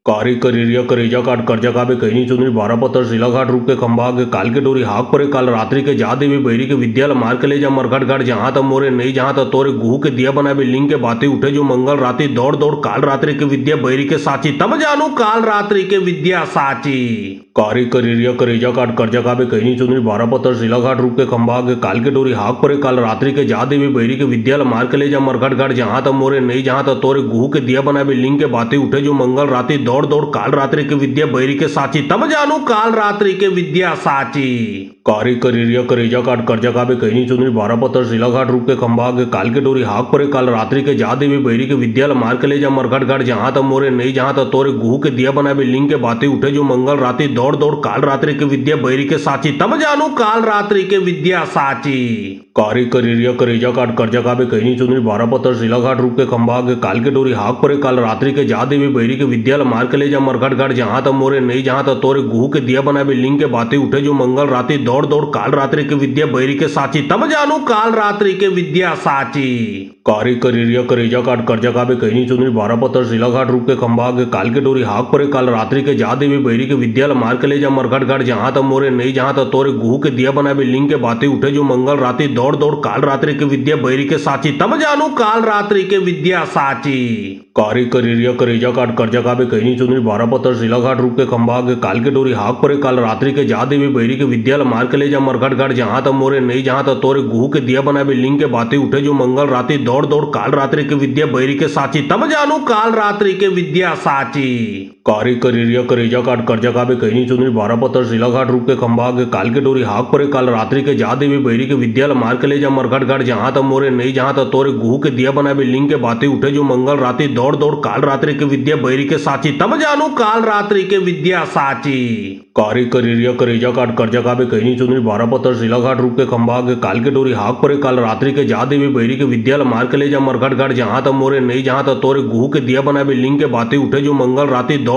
कारी करिरिया करेजा काट कर्जा काबे कहनी चुनरी 12 पत्थर शिला घाट रूप के खंभा आगे काल के डोरी हाक परे काल रात्रि के जा देवी बैरी के विद्याल मार के ले जा मरघट घाट जहां तक मोरे नहीं जहां तक तोरे गुहू के दिया बना लिंग के बातें उठे जो मंगल रात्रि दौड़ दौड़ काल रात्रि के विद्या बैरी के साची तब जानू काल रात्रि के विद्या साची। कारी करिरिया करेजा काट कर्जा काबे कहनी चुनरी 12 पत्थर शिला घाट रूप के खंभा आगे काल के डोरी हाक परे काल रात्रि के जा देवी बैरी के विद्याल मार के ले जा मरघट घाट जहां तक मोरे नहीं जहां तक तोरे गुहू के दिया बना लिंग के बातें उठे जो मंगल रात्रि दौड़ दौड़ काल रात्रि के विद्या बैरी के साची तब जानू काल रात्रि के विद्या साची। कारी करिरिया करेजा काट कर्जा काबे कहनी चुनरी 12 पत्थर शिला घाट रूप के खंभा आगे काल के डोरी हाक परे काल रात्रि के जा देवी बैरी के विद्याल मार के ले जा मरघट घाट जहां तक मोरे नहीं जहां तक तोरे गुहू के दिया बना लिंग के बातें उठे जो मंगल रात्रि दौड़ दौड़ काल रात्रि के विद्या बैरी के साची तब जानू काल रात्रि के विद्या साची। कारी करिरिया करेजा काट कर्जा काबे कहनी चुनरी 12 पत्थर शिला घाट रूप के खंभा आगे काल के डोरी हाक परे काल रात्रि के जा देवी बैरी के विद्याल मार के ले जा मरघट घाट जहां तक मोरे नहीं जहां तक तोरे गुहू के दिया बना लिंग के बातें उठे जो मंगल रात्रि दौड़ दौड़ काल रात्रि के विद्या बैरी के साची तब जानू काल रात्रि के विद्या साची। कारी करिरिया करेजा काट कर्जा काबे कहनी चुनरी 12 पत्थर शिला घाट रूप के खंभा आगे काल के डोरी हाक परे काल रात्रि के जा देवी बैरी के विद्याल मार के ले जा मरघट घाट जहां तक मोरे नहीं जहां तक तोरे गुहू के दिया बना लिंग के बातें उठे जो मंगल रात्रि दौड़ दौड़ काल रात्रि के विद्या बैरी के साची तब जानू काल रात्रि के विद्या साची। कारी करिरिया करेजा काट कर्जा काबे कहनी चुनरी 12 पत्थर शिला घाट रूप के खंभा आगे काल के डोरी हाक परे काल रात्रि के जा देवी बैरी के विद्याल मार के ले जा मरघट घाट जहां तक मोरे नहीं जहां तक तोरे गुहू के दिया बना लिंग के बातें उठे जो मंगल रात्रि दौड़ दौड़ काल रात्रि के विद्या बैरी के साची तब जानू काल रात्रि के विद्या साची। कारी करिरिया करेजा काट कर्जा काबे कहनी चुनरी 12 पत्थर शिला घाट रूप के खंभा आगे काल के डोरी हाक परे काल रात्रि के जा देवी बैरी के विद्याल मार के ले जा मरघट घाट जहां तक मोरे नहीं जहां तक तोरे गुहू के दिया बना लिंग के बातें उठे जो मंगल रात्रि दौड़ दौड़ काल रात्रि के विद्या बैरी के साची तब जानू काल रात्रि के विद्या साची। कारी करिरिया करेजा काट कर्जा काबे कहनी चुनरी 12 पत्थर शिला घाट रूप के खंभा आगे काल के डोरी हाक परे काल रात्रि के जा देवी बैरी के विद्याल मार के ले जा मरघट घाट जहां तक मोरे नहीं जहां तक तोरे गुहू के दिया बना लिंग के बातें उठे जो मंगल रात्रि दौड़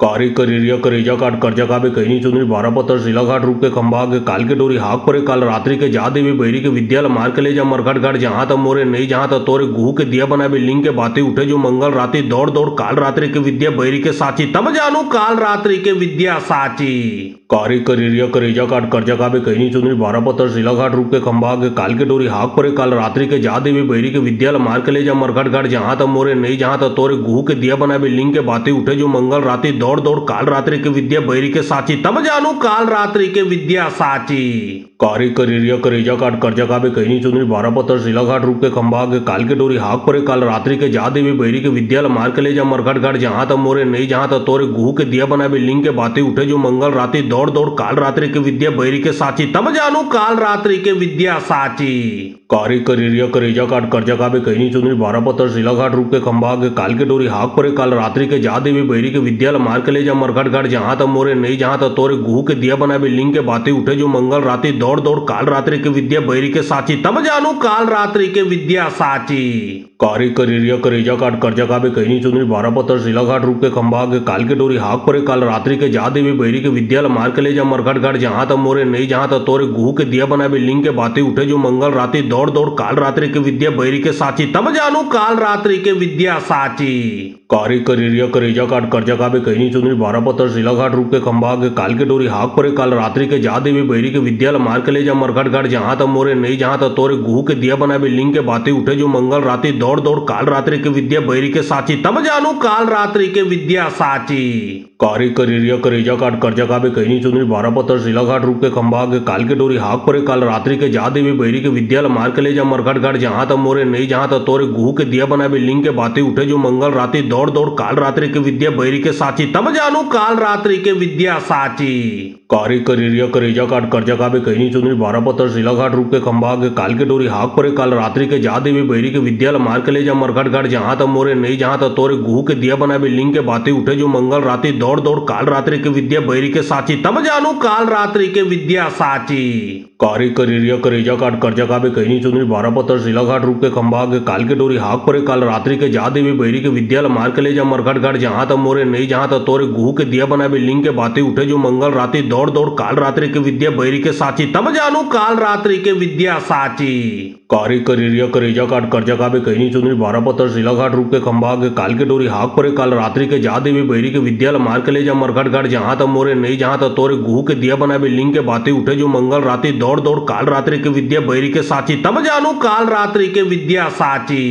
कारी करिया करेजा काट कर्जा काबे कहीं चुनरी 12 पत्थर शिला घाट रूप के खंभा के काल के डोरी हाक परे काल रात्रि के जा देवी बैरी के विद्यालय मार के ले जा मरघट घाट जहां तक मोरे नहीं जहां तक तोरे गुहू के दिया बना बिल्डिंग के बातें उठे जो मंगल रात्रि दौड़ दौड़ काल रात्रि के विद्या बैरी के साची तब जानू काल रात्रि के विद्या साची। कारी करिरिया करेजा काट कर्जा काबे कहनी चुनरी 12 पत्थर शिलाघाट रूप के खंभा के काल के डोरी हाक परे काल रात्रि के जा देवी बैरी के विद्यालय मार के ले जा मरघट घाट जहां तक मोरे नहीं जहां तक तोरे गुहू के दिया बना बिल्डिंग के बातें उठे जो मंगल रात्रि दौड़ दौड़ काल रात्रि के विद्या बैरी के साची तम जानू काल रात्रि के विद्या साची कारी करिरिया करेजा काट कर्जा काबे कहनी चुनरी 12 पत्थर शिलाघाट रूप के खंभा के काल के डोरी हाक परे काल रात्रि के जा देवी बैरी के विद्यालय मार के ले जा मरघट घाट जहां तक मोरे नहीं जहां तक तोरे गुहू के दिया बना बिल्डिंग के बातें उठे जो मंगल रात्रि दौड़ दौड़ काल रात्रि के विद्या बैरी के साची तम जानू काल रात्रि के विद्या साची कारी करिरिया करेजा काट कर्जा काबे कहनी चुनरी 12 पत्थर शिलाघाट रूप के खंभा के काल के डोरी हाक परे काल रात्रि के जा देवी बैरी के विद्यालय मार के ले जा मरघट घाट जहां तक मोरे नहीं जहां तक तोरे गुहू के दिया बना बिल्डिंग के बातें उठे जो मंगल रात्रि दौड़ दौड़ काल रात्रि के विद्या बैरी के साची तम जानू काल रात्रि के विद्या साची कारी करिरिया करेजा काट कर्जा काबे कहनी चुनरी 12 पत्थर शिलाघाट रूप के खंभा के काल के डोरी हाक परे काल रात्रि के जा देवी बैरी के विद्यालय मार के ले जा मरघट घाट जहां तक मोरे नहीं जहां तक तोरे गुहू के दिया बना बिल्डिंग के बातें उठे जो मंगल रात्रि दौड़ दौड़ काल रात्रि के विद्या बैरी के साची तम जानू काल रात्रि के विद्या साची कारी करिरिया करेजा काट कर्जा काबे कहनी चुनरी 12 पत्थर शिलाघाट रूप के खंभा के काल के डोरी हाक परे काल रात्रि के जा देवी बैरी के विद्यालय मार के ले जा मरघट घाट जहां तक मोरे नहीं जहां तक तोरे गुहू के दिया बना बिल्डिंग के बातें उठे जो मंगल रात्रि दौड़ दौड़ काल रात्रि के विद्या बैरी के साची तम जानू काल रात्रि के विद्या साची कारी करिरिया करेजा काट कर्जा काबे कहनी चुनरी 12 पत्थर शिलाघाट रूप के खंभा के काल के डोरी हाक परे काल रात्रि के जा देवी बैरी के विद्यालय मार के ले जा मरघट घाट जहां तक मोरे नहीं जहां तक तोरे गुहू के दिया बना बिल्डिंग के बातें उठे जो मंगल रात्रि दौड़ दौड़ काल रात्रि के विद्या बैरी के साची तम जानू काल रात्रि के विद्या साची कारी करिरिया करेजा काट कर्जा काबे कहनी चुनरी 12 पत्थर शिलाघाट रूप के खंभा के काल के डोरी हाक परे काल रात्रि के जा देवी बैरी के विद्यालय मार के ले जा मरघट घाट जहां तक मोरे नहीं जहां तक तोरे गुहू के दिया बना बिल्डिंग के बातें उठे जो मंगल रात्रि दौड़ दौड़ काल रात्रि के विद्या बैरी के साची तम जानू काल रात्रि के विद्या साची कारी करिरिया करेजा काट कर्जा काबे कहनी चुनरी 12 पत्थर शिलाघाट रूप के खंभा के काल के डोरी हाक परे काल रात्रि के जा देवी बैरी के विद्यालय मार के ले जा मरघट घाट जहां तक मोरे नहीं जहां तक तोरे गुहू के दिया बना बिल्डिंग के बातें उठे जो मंगल रात्रि दौड़ दौड़ काल रात्रि के विद्या बैरी के साची तम जानू काल रात्रि के विद्या साची कारी करिरिया करेजा काट कर्जा काबे कहनी चुनरी 12 पत्थर शिलाघाट रूप के खंभा के काल के डोरी हाक परे काल रात्रि के जा देवी बैरी के विद्यालय मार के ले जा मरघट घाट जहां तक मोरे नहीं जहां तक तोरे गुहू के दिया बना बिल्डिंग के बातें उठे जो मंगल रात्रि दौड़ दौड़ काल रात्रि के विद्या बैरी के साची तम जानू काल रात्रि के विद्या साची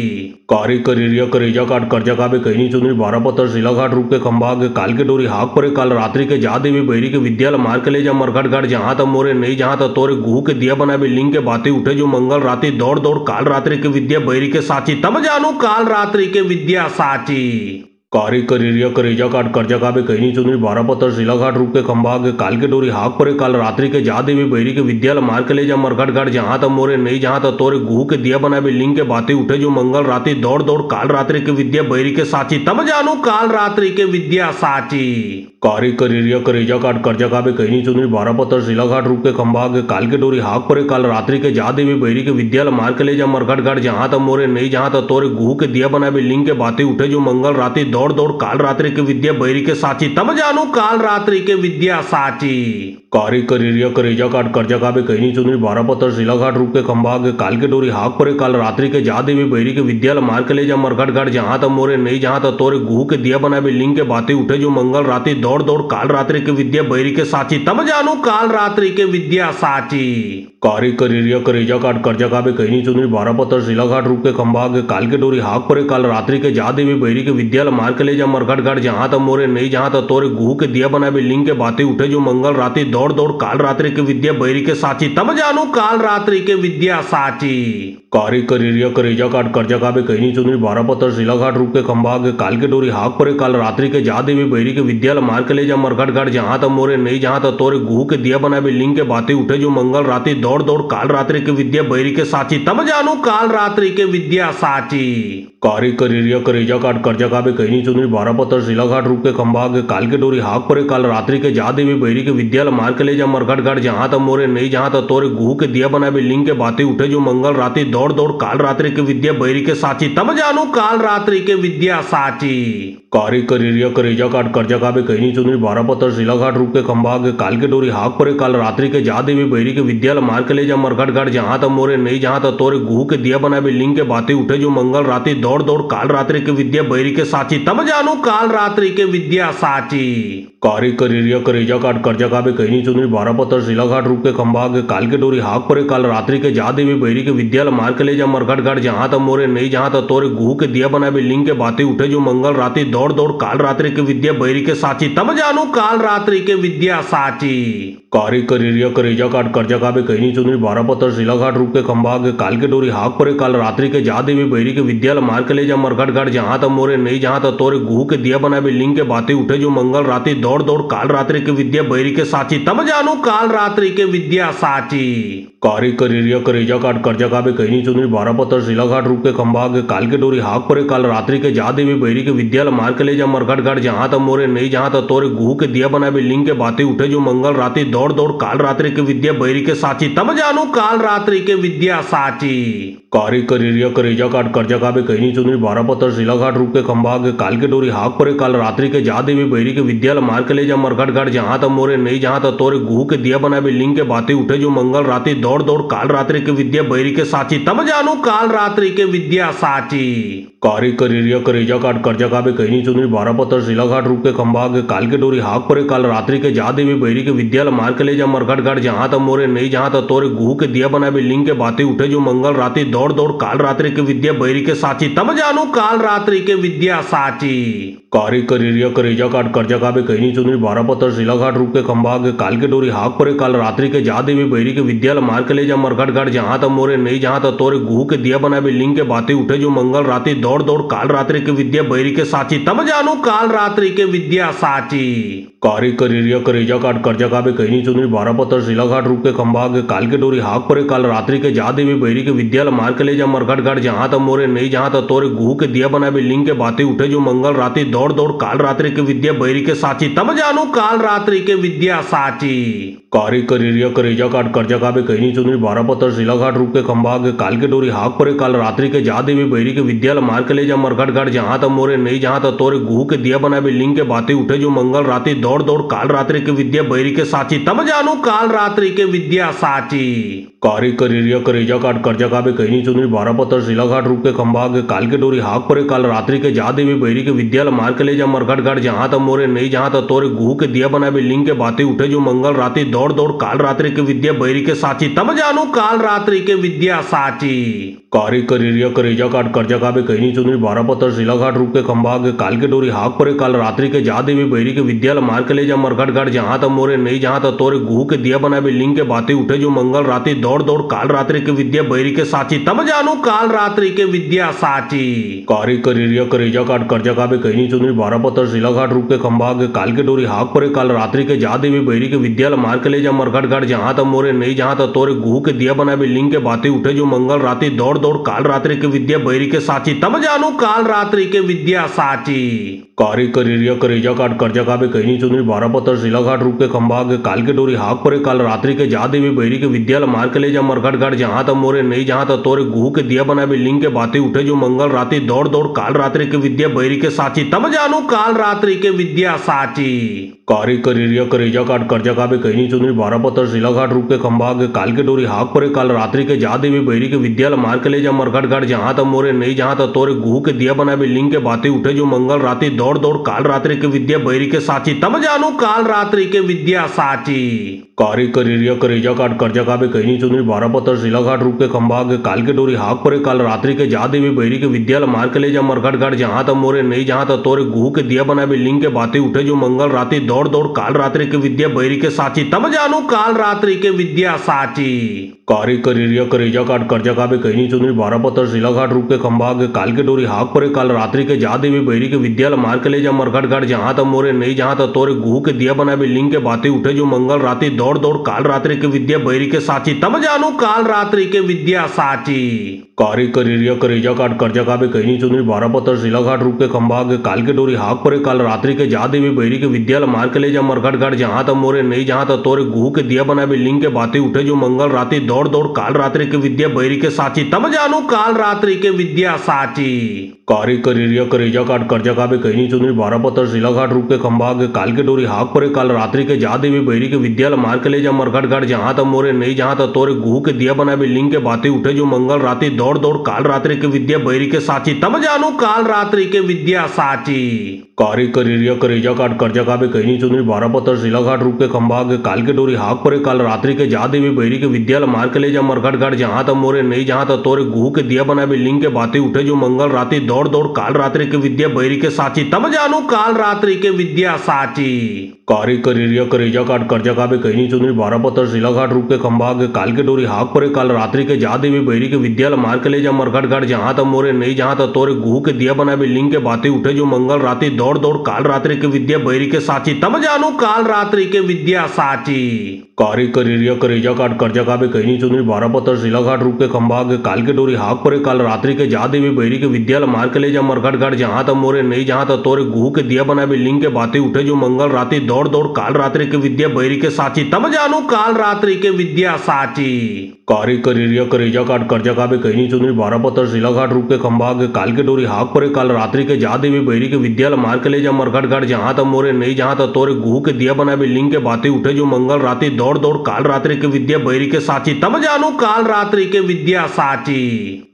कारी करिरिया करेजा काट कर्जा काबे कहनी चुनरी 12 पत्थर शिलाघाट रूप के खंभा के काल के डोरी हाक परे काल रात्रि के जा देवी बैरी के विद्यालय मार के ले जा मरघट घाट जहां तक मोरे नहीं जहां तक तोरे गुहू के दिया बना बिल्डिंग के बातें उठे जो मंगल रात्रि दौड़ दौड़ काल रात्रि के विद्या बैरी के साची तम जानू काल रात्रि के विद्या साची कारी करिरिया करेजा काट कर्जा काबे कहनी चुनरी 12 पत्थर शिलाघाट रूप के खंभा के काल के डोरी हाक परे काल रात्रि के जा देवी बैरी के विद्यालय मार के ले जा मरघट घाट जहां तक मोरे नहीं जहां तक तोरे गुहू के दिया बना बिल्डिंग के बातें उठे जो मंगल रात्रि दौड़ दौड़ काल रात्रि के विद्या बैरी के साची तम जानू काल रात्रि के विद्या साची कारी करिरिया करेजा काट कर्जा काबे कहनी चुनरी 12 पत्थर शिलाघाट रूप के खंभा के काल के डोरी हाक परे काल रात्रि के जा देवी बैरी के विद्यालय मार के ले जा मरघट घाट जहां तक मोरे नहीं जहां तक तोरे गुहू के दिया बना बिल्डिंग के बातें उठे जो मंगल रात्रि दौड़ दौड़ काल रात्रि के विद्या बैरी के साची तम जानू काल रात्रि के विद्या साची कारी करिरिया करेजा काट कर्जा काबे कहनी चुनरी 12 पत्थर शिलाघाट रूप के खंभा के काल के डोरी हाक परे काल रात्रि के जा देवी बैरी के विद्यालय मार के ले जा मरघट घाट जहां तक मोरे नहीं जहां तक तोरे गुहू के दिया बना बिल्डिंग के बातें उठे जो मंगल रात्रि दौड़ दौड़ काल रात्रि के विद्या बैरी के साची तम जानू काल रात्रि के विद्या साची कारी करिरिया करेजा काट कर्जा काबे कहनी चुनरी 12 पत्थर शिलाघाट रूप के खंभा के काल के डोरी हाक परे काल रात्रि के जा देवी बैरी के विद्यालय मार के ले जा मरघट घाट जहां तक मोरे नहीं जहां तक तोरे गुहू के दिया बना बिल्डिंग के बातें उठे जो मंगल रात्रि दौड़ दौड़ काल रात्रि के विद्या बैरी के साची तम जानू काल रात्रि के विद्या साची कारी करिरिया करेजा काट कर्जा काबे कहनी चुनरी 12 पत्थर शिलाघाट रूप के खंभा के काल के डोरी हाक परे काल रात्रि के जा देवी बैरी के विद्यालय मार के ले जा मरघट घाट जहां तक मोरे नहीं जहां तक तोरे गुहू के दिया बना बिल्डिंग के बातें उठे जो मंगल रात्रि दौड़ दौड़ काल रात्रि के विद्या बैरी के साची तम जानू काल रात्रि के विद्या साची कारी करिरिया करेजा काट कर्जा काबे कहनी चुनरी 12 पत्थर शिलाघाट रूप के खंभा के काल के डोरी हाक परे काल रात्रि के जा देवी बैरी के विद्यालय मार के ले जा मरघट घाट जहां तक मोरे नहीं जहां तक तोरे गुहू के दिया बना बिल्डिंग के बातें उठे जो मंगल रात्रि दौड़ दौड़ काल रात्रि के विद्या बैरी के साची तम जानू काल रात्रि के विद्या साची कारी करिरिया करेजा काट कर्जा काबे कहनी चुनरी 12 पत्थर शिलाघाट रूप के खंभा के काल के डोरी हाक परे काल रात्रि के जा देवी बैरी के विद्यालय मार के ले जा मरघट घाट जहां तक मोरे नहीं जहां तक तोरे गुहू के दिया बना बिल्डिंग के बातें उठे जो मंगल रात्रि दौड़ दौड़ काल रात्रि के विद्या बैरी के साची तम जानू काल रात्रि के विद्या साची। कारी करिरिया करेजा काट कर्जा काबे कहनी चुनरी 12 पत्थर शिलाघाट रूप के खंभा आगे काल के डोरी हाक परे काल रात्रि के जा देवी बैरी के विद्यालय मार के ले जा मरघट घाट जहां तक मोरे नहीं जहां तक तोरे गुहू के दिया बना लिंग के बातें उठे जो मंगल रात्रि दौड़ दौड़ काल रात्रि के विद्या बैरी के साची तब जानू काल रात्रि के विद्या साची कारी करिरिया करेजा काट कर्जा काबे कहनी चुनरी 12 पत्थर शिलाघाट रूप के खंभा आगे काल के डोरी हाक परे काल रात्रि के जा देवी बैरी के विद्यालय मार के ले जा मरघट घाट जहां तक मोरे नहीं जहां तक तोरे गुहू के दिया बना लिंग के बातें उठे जो मंगल रात्रि दौड़ दौड़ काल रात्रि के विद्या बैरी के साची तब जानू काल रात्रि के विद्या साची कारी करिरिया करेजा काट कर्जा काबे कहनी चुनरी 12 पत्थर शिलाघाट रूप के खंभा आगे काल के डोरी हाक परे काल रात्रि के जा देवी बैरी के विद्यालय मार के ले जा मरघट घाट जहां तक मोरे नहीं जहां तक तोरे गुहू के दिया बना लिंग के बातें उठे जो मंगल रात्रि दौड़ दौड़ काल रात्रि के विद्या बैरी के साची तब जानू काल रात्रि के विद्या साची कारी करिरिया करेजा काट कर्जा काबे कहनी चुनरी 12 पत्थर शिलाघाट रूप के खंभा आगे काल के डोरी हाक परे काल रात्रि के जा देवी बैरी के विद्यालय मार के ले जा मरघट घाट जहां तक मोरे नहीं जहां तक तोरे गुहू के दिया बना लिंग के बातें उठे जो मंगल रात्रि दौड़ दौड़ काल रात्रि के विद्या बैरी के साची तब जानू काल रात्रि के विद्या साची कारी करिरिया करेजा काट कर्जा काबे कहनी चुनरी 12 पत्थर शिलाघाट रूप के खंभा आगे काल के डोरी हाक परे काल रात्रि के जा देवी बैरी के विद्यालय मार के ले जा मरघट घाट जहां तक मोरे नहीं जहां तक तोरे गुहू के दिया बना लिंग के बातें उठे जो मंगल रात्रि दौड़ दौड़ काल रात्रि के विद्या बैरी के साची तब जानू काल रात्रि के विद्या साची कारी करिरिया करेजा काट कर्जा काबे कहनी चुनरी 12 पत्थर शिलाघाट रूप के खंभा आगे काल के डोरी हाक परे काल रात्रि के जा देवी बैरी के विद्यालय मार के ले जा मरघट घाट जहां तक मोरे नहीं जहां तक तोरे गुहू के दिया बना लिंग के बातें उठे जो मंगल रात्रि दौड़ दौड़ काल रात्रि के विद्या बैरी के साची तब जानू काल रात्रि के विद्या साची कारी करिरिया करेजा काट कर्जा काबे कहनी चुनरी 12 पत्थर शिलाघाट रूप के खंभा आगे काल के डोरी हाक परे काल रात्रि के जा देवी बैरी के विद्यालय मार के ले जा मरघट घाट जहां तक मोरे नहीं जहां तक तोरे गुहू के दिया बना लिंग के बातें उठे जो मंगल रात्रि दौड़ दौड़ काल रात्रि के विद्या बैरी के साची तब जानू काल रात्रि के विद्या साची कारी करिरिया करेजा काट कर्जा काबे कहनी चुनरी 12 पत्थर शिलाघाट रूप के खंभा आगे काल के डोरी हाक परे काल रात्रि के जा देवी बैरी के विद्यालय मार के ले जा मरघट घाट जहां तक मोरे नहीं जहां तक तोरे गुहू के दिया बना लिंग के बातें उठे जो मंगल रात्रि दौड़ दौड़ काल रात्रि के विद्या बैरी के साची तब जानू काल रात्रि के विद्या साची कारी करिरिया करेजा काट कर्जा काबे कहनी चुनरी 12 पत्थर शिलाघाट रूप के खंभा आगे काल के डोरी हाक परे काल रात्रि के जा देवी बैरी के विद्यालय मार के ले जा मरघट घाट जहां तक मोरे नहीं जहां तक तोरे गुहू के दिया बना लिंग के बातें उठे जो मंगल रात्रि दौड़ दौड़ काल रात्रि के विद्या बैरी के साची तब जानू काल रात्रि के विद्या साची कारी करिरिया करेजा काट कर्जा काबे कहनी चुनरी 12 पत्थर शिलाघाट रूप के खंभा आगे काल के डोरी हाक परे काल रात्रि के जा देवी बैरी के विद्यालय मार के ले जा मरघट घाट जहां तक मोरे नहीं जहां तक तोरे गुहू के दिया बना लिंग के बातें उठे जो मंगल रात्रि दौड़ दौड़ काल रात्रि के विद्या बैरी के साची तब जानू काल रात्रि के विद्या साची कारी करिरिया करेजा काट कर्जा काबे कहनी चुनरी 12 पत्थर शिलाघाट रूप के खंभा आगे काल के डोरी हाक परे काल रात्रि के जा देवी बैरी के विद्यालय मार के ले जा मरघट घाट जहां तक मोरे नहीं जहां तक तोरे गुहू के दिया बना लिंग के बातें उठे जो मंगल रात्रि दौड़ दौड़ काल रात्रि के विद्या बैरी के साची तब जानू काल रात्रि के विद्या साची कारी करिरिया करेजा काट कर्जा काबे कहनी चुनरी 12 पत्थर शिलाघाट रूप के खंभा आगे काल के डोरी हाक परे काल रात्रि के जा देवी बैरी के विद्यालय मार के ले जा मरघट घाट जहां तक मोरे नहीं जहां तक तोरे गुहू के दिया बना लिंग के बातें उठे जो मंगल रात्रि दौड़ दौड़ काल रात्रि के विद्या बैरी के साची तब जानू काल रात्रि के विद्या साची कारी करिरिया करेजा काट कर्जा काबे कहनी चुनरी 12 पत्थर शिलाघाट रूप के खंभा आगे काल के डोरी हाक परे काल रात्रि के जा देवी बैरी के विद्यालय मार के ले जा मरघट घाट जहां तक मोरे नहीं जहां तक तोरे गुहू के दिया बना लिंग के बातें उठे जो मंगल रात्रि दौड़ दौड़ काल रात्रि के विद्या बैरी के साची तब जानू काल रात्रि के विद्या साची कारी करिरिया करेजा काट कर्जा काबे कहनी चुनरी 12 पत्थर शिलाघाट रूप के खंभा आगे काल के डोरी हाक परे काल रात्रि के जा देवी बैरी के विद्यालय मार के ले जा मरघट घाट जहां तक मोरे नहीं जहां तक तोरे गुहू के दिया बना लिंग के बातें उठे जो मंगल रात्रि दौड़ दौड़ काल रात्रि के विद्या बैरी के साची तब जानू काल रात्रि के विद्या साची कारी करिरिया करेजा काट कर्जा काबे कहनी चुनरी 12 पत्थर शिलाघाट रूप के खंभा आगे काल के डोरी हाक परे काल रात्रि के जा देवी बैरी के विद्यालय मार के ले जा मरघट घाट जहां तक मोरे नहीं जहां तक तोरे गुहू के दिया बना लिंग के बातें उठे जो मंगल रात्रि दौड़ दौड़ काल रात्रि के विद्या बैरी के साची तब जानू काल रात्रि के विद्या साची कारी करिरिया करेजा काट कर्जा काबे कहनी चुनरी 12 पत्थर शिलाघाट रूप के खंभा आगे काल के डोरी हाक परे काल रात्रि के जा देवी बैरी के विद्यालय मार के ले जा मरघट घाट जहां तक मोरे नहीं जहां तक तोरे गुहू के दिया बना लिंग के बातें उठे जो मंगल रात्रि दौड़ दौड़ काल रात्रि के विद्या बैरी के साची तब जानू काल रात्रि के विद्या साची कारी करिरिया करेजा काट कर्जा काबे कहनी चुनरी 12 पत्थर शिलाघाट रूप के खंभा आगे काल के डोरी हाक परे काल रात्रि के जा देवी बैरी के विद्यालय मार के ले जा मरघट घाट जहां तक मोरे नहीं जहां तक तोरे गुहू के दिया बना लिंग के बातें उठे जो मंगल रात्रि दौड़ दौड़ काल रात्रि के विद्या बैरी के साची तब जानू काल रात्रि के विद्या साची कारी करिया करेजा काट कर्जा काबे कहनी चुनरी 12 पत्थर शिलाघाट रूप के खंभा के काल के डोरी हाक परे काल रात्रि के जा देवी बैरी के विद्यालय मार के ले जा मरघट घाट जहां तक मोरे नहीं जहां तक तोरे गुहू के दिया बना लिंग के बातें उठे जो मंगल रात्रि दौड़ दौड़ काल रात्रि के विद्या बैरी के साची तम जानू काल रात्रि के विद्या साची कारी करिया करेजा काट कर्जा काबे कहनी चुनरी 12 पत्थर शिलाघाट रूप के खंभा के काल के डोरी हाक परे काल रात्रि के जा देवी बैरी के विद्यालय मार के ले जा मरघट घाट जहां तक मोरे नहीं जहां तक तोरे गुहू के दिया बना लिंग के बातें उठे जो मंगल रात्रि दौड़ दौड़ काल रात्रि के विद्या बैरी के साची तम जानू काल रात्रि के विद्या साची कारी करिया करेजा काट कर्जा काबे कहनी चुनरी 12 पत्थर शिलाघाट रूप के खंभा के काल के डोरी हाक परे काल रात्रि के जा देवी बैरी के विद्यालय मार के ले जा मरघट घाट जहां तक मोरे नहीं जहां तक तोरे गुहू के दिया बना लिंग के बातें उठे जो मंगल रात्रि दौड़ दौड़ काल रात्रि के विद्या बैरी के साची तम जानू काल रात्रि के विद्या साची कारी करिया करेजा काट कर्जा काबे कहनी चुनरी 12 पत्थर शिलाघाट रूप के खंभा के काल के डोरी हाक परे काल रात्रि के जा देवी बैरी के विद्यालय मार के ले जा मरघट घाट जहां तक मोरे नहीं जहां तक तोरे गुहू के दिया बना लिंग के बातें उठे जो मंगल रात्रि दौड़ दौड़ काल रात्रि के विद्या बैरी के साची तम जानू काल रात्रि के विद्या साची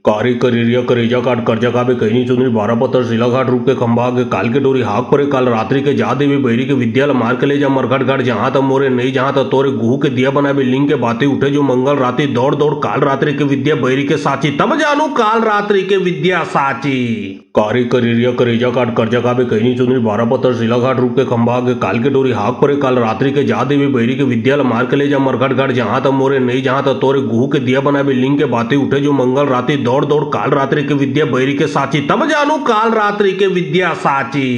कारी करिया करेजा काट कर्जा काबे कहनी चुनरी 12 पत्थर शिलाघाट रूप के खंभा के काल के डोरी हाक परे काल रात्रि के जा देवी बैरी के विद्यालय मार के ले जा मरघट घाट जहां तक मोरे नहीं जहां तक तोरे गुहू के दिया बना लिंग के बातें उठे जो मंगल रात्रि दौड़ दौड़ काल रात्रि के विद्या बैरी के साची तम जानू काल रात्रि के विद्या साची कारी करिया करेजा काट कर्जा काबे कहनी चुनरी 12 पत्थर शिलाघाट रूप के खंभा के काल के डोरी हाक परे काल रात्रि के जा देवी बैरी के विद्यालय मार के ले जा मरघट घाट जहां तक मोरे नहीं जहां तक तोरे गुहू के दिया बना लिंग के बातें उठे जो मंगल रात्रि दौड़ दौड़ काल रात्रि के विद्या बैरी के साची तम जानू काल रात्रि के विद्या साची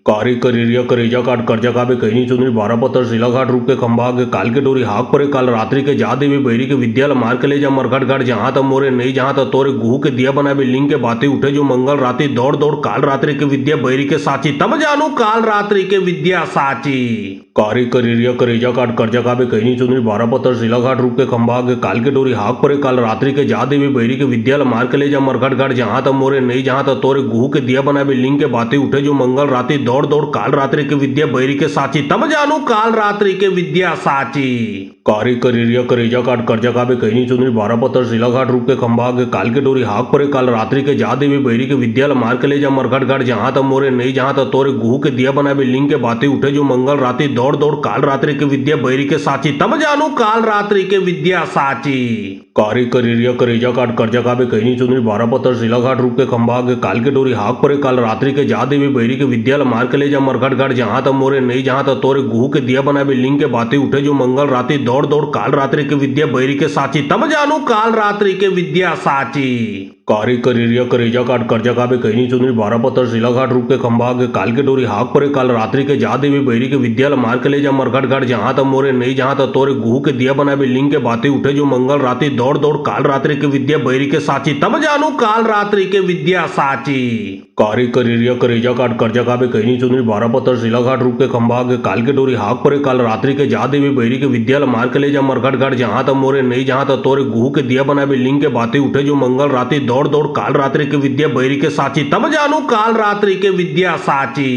कारी करिया करेजा काट कर्जा काबे कहनी चुनरी 12 पत्थर शिलाघाट रूप के खंभा के काल के डोरी हाक परे काल रात्रि के जा देवी बैरी के विद्यालय मार के ले जा मरघट घाट जहां तक मोरे नहीं जहां तक तोरे गुहू के दिया बना लिंग के बातें उठे जो मंगल रात्रि दौड़ दौड़ काल रात्रि के विद्या बैरी के साची तम जानू काल रात्रि के विद्या साची कारी करिया करेजा काट कर्जा काबे कहनी चुनरी 12 पत्थर शिलाघाट रूप के खंभा के काल के डोरी हाक परे काल रात्रि के जा देवी बैरी के विद्यालय मार के ले जा मरघट घाट जहां तक मोरे नहीं जहां तक तोरे गुहू के दिया बना लिंग के बातें उठे जो मंगल रात्रि दौड़ दौड़ काल रात्रि के विद्या बैरी के साची तम जानू काल रात्रि के विद्या साची कारी करिया करेजा काट कर्जा काबे कहनी चुनरी 12 पत्थर शिलाघाट रूप के खंभा के काल के डोरी हाक परे काल रात्रि के जा देवी बैरी के विद्यालय मार के ले जा मरघट घाट जहां तक मोरे नहीं जहां तक तोरे गुहू के दिया बना लिंग के बातें उठे जो मंगल रात्रि दौड़ दौड़ काल रात्रि के विद्या बैरी के साची तम जानू काल रात्रि के विद्या साची कारी करिया करेजा काट कर्जा काबे कहनी चुनरी 12 पत्थर शिलाघाट रूप के खंभा के काल के डोरी हाक परे काल रात्रि के जा देवी बैरी के विद्यालय मार के ले जा मरघट घाट जहां तक मोरे नहीं जहां तक तोरे गुहू के दिया बना लिंग के बातें उठे जो मंगल रात्रि दौड़ दौड़ काल रात्रि के विद्या बैरी के साची तम जानू काल रात्रि के विद्या साची कारी करिया करेजा काट कर्जा काबे कहनी चुनरी 12 पत्थर शिलाघाट रूप के खंभा के काल के डोरी हाक परे काल रात्रि के जा देवी बैरी के विद्यालय मार के ले जा मरघट घाट जहां तक मोरे नहीं जहां तक तोरे गुहू के दिया बना लिंग के बातें उठे जो मंगल रात्रि दौड़ दौड़ काल रात्रि के विद्या बैरी के साची तम जानू काल रात्रि के विद्या साची कारी करिया करेजा काट कर्जा काबे कहनी चुनरी 12 पत्थर शिलाघाट रूप के खंभा के काल के डोरी हाक परे काल रात्रि के जा देवी बैरी के विद्यालय मार के ले जा मरघट घाट जहां तक मोरे नहीं जहां तक तोरे गुहू के दिया बना लिंग के बातें उठे जो मंगल रात्रि दौड़ दौड़ काल रात्रि के विद्या बैरी के साची तम जानू काल रात्रि के विद्या साची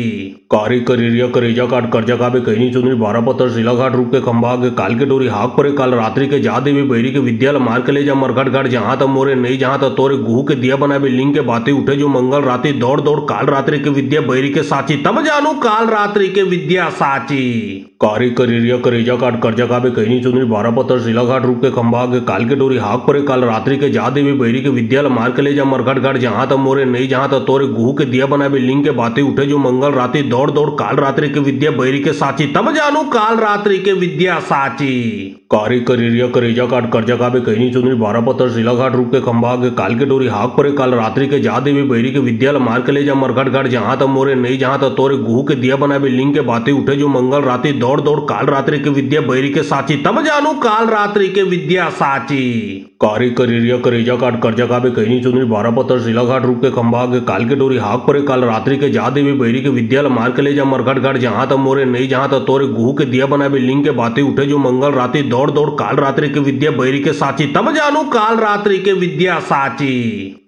कारी करिया करेजा काट कर्जा काबे कहनी चुनरी 12 पत्थर शिलाघाट रूप के खंभा के काल के डोरी हाक परे काल रात्रि के जा देवी बैरी के विद्यालय मार के ले जा मरघट घाट जहां तक मोरे नहीं जहां तक तोरे गुहू के दिया बना लिंग के बातें उठे जो मंगल रात्रि दौड़ दौड़ काल रात्रि के विद्या बैरी के साची तम जानू काल रात्रि के विद्या साची कारी करिया करेजा काट कर्जा काबे कहनी चुनरी 12 पत्थर शिलाघाट रूप के खंभा के काल के डोरी हाक परे काल रात्रि के जा देवी बैरी के विद्यालय मार के ले जा मरघट घाट जहां तक मोरे नहीं जहां तक तोरे गुहू के दिया बना लिंग के बातें उठे जो मंगल रात्रि दौड़ दौड़ काल रात्रि के विद्या बैरी के साची तम जानू काल रात्रि के विद्या साची कारी करिया करेजा काट कर्जा काबे कहनी चुनरी 12 पत्थर शिलाघाट रूप के खंभा के काल के डोरी हाक परे काल रात्रि के जा देवी बैरी के विद्यालय मार के ले जा मरघट घाट जहां तक मोरे नहीं जहां तक तोरे गुहू के दिया बना लिंग के बातें उठे जो मंगल रात्रि दौड़ दौड़ काल रात्रि के विद्या बैरी के साची तम जानू काल रात्रि के विद्या साची कारी करिया करेजा काट कर्जा काबे कहनी चुनरी 12 पत्थर शिलाघाट रूप के खंभा के काल के डोरी हाक परे काल रात्रि के जा देवी बैरी के विद्यालय मार के ले जा मरघट घाट जहां तक मोरे नहीं जहां तक तोरे गुहू के दिया बना लिंग के बातें उठे जो मंगल रात्रि दौड़ दौड़ काल रात्रि के विद्या बैरी के साची तम जानू काल रात्रि के विद्या साची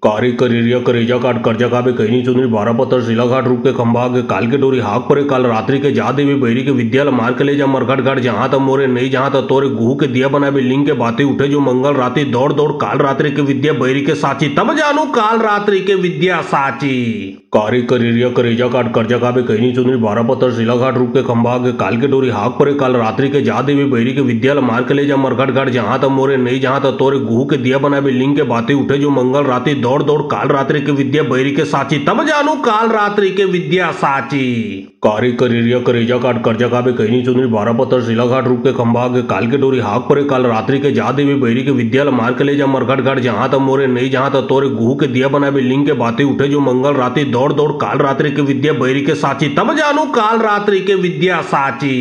कारी करिया करेजा काट कर्जा काबे कहनी चुनरी 12 पत्थर शिलाघाट रूप के खंभा के काल के डोरी हाक परे काल रात्रि के जा देवी बैरी के विद्यालय मार के ले जा मरघट घाट जहां तक मोरे नहीं जहां तक तोरे गुहू के दिया बना लिंग के बातें उठे जो मंगल रात्रि दौड़ दौड़ काल रात्रि के विद्या बैरी के साची तब जानू काल रात्रि के विद्या साची कारी करिरिया करेजा काट कर्जा काबे कहनी चुनरी 12 पत्थर शिलाघाट रूप के खंभा के काल के डोरी हाक परे काल रात्रि के जा देवी बैरी के विद्यालय मार के ले जा मरघट घाट जहां तक मोरे नहीं जहां तक तोरे गुहू के दिया बना लिंग के बातें उठे जो मंगल रात्रि दौड़ दौड़ काल रात्रि के विद्या बैरी के साची तब जानू काल रात्रि के विद्या साची कारी करिरिया करेजा काट कर्जा काबे कहनी चुनरी 12 पत्थर शिलाघाट रूप के खंभा के काल के डोरी हाक परे काल रात्रि के जा देवी बैरी के विद्यालय मार के ले जा मरघट घाट जहां तक मोरे नहीं जहां तक तोरे गुहू के दिया बना लिंग के बातें उठे जो मंगल रात्रि दौड़ दौड़ काल रात्रि के विद्या बैरी के साची तब जानू काल रात्रि के विद्या साची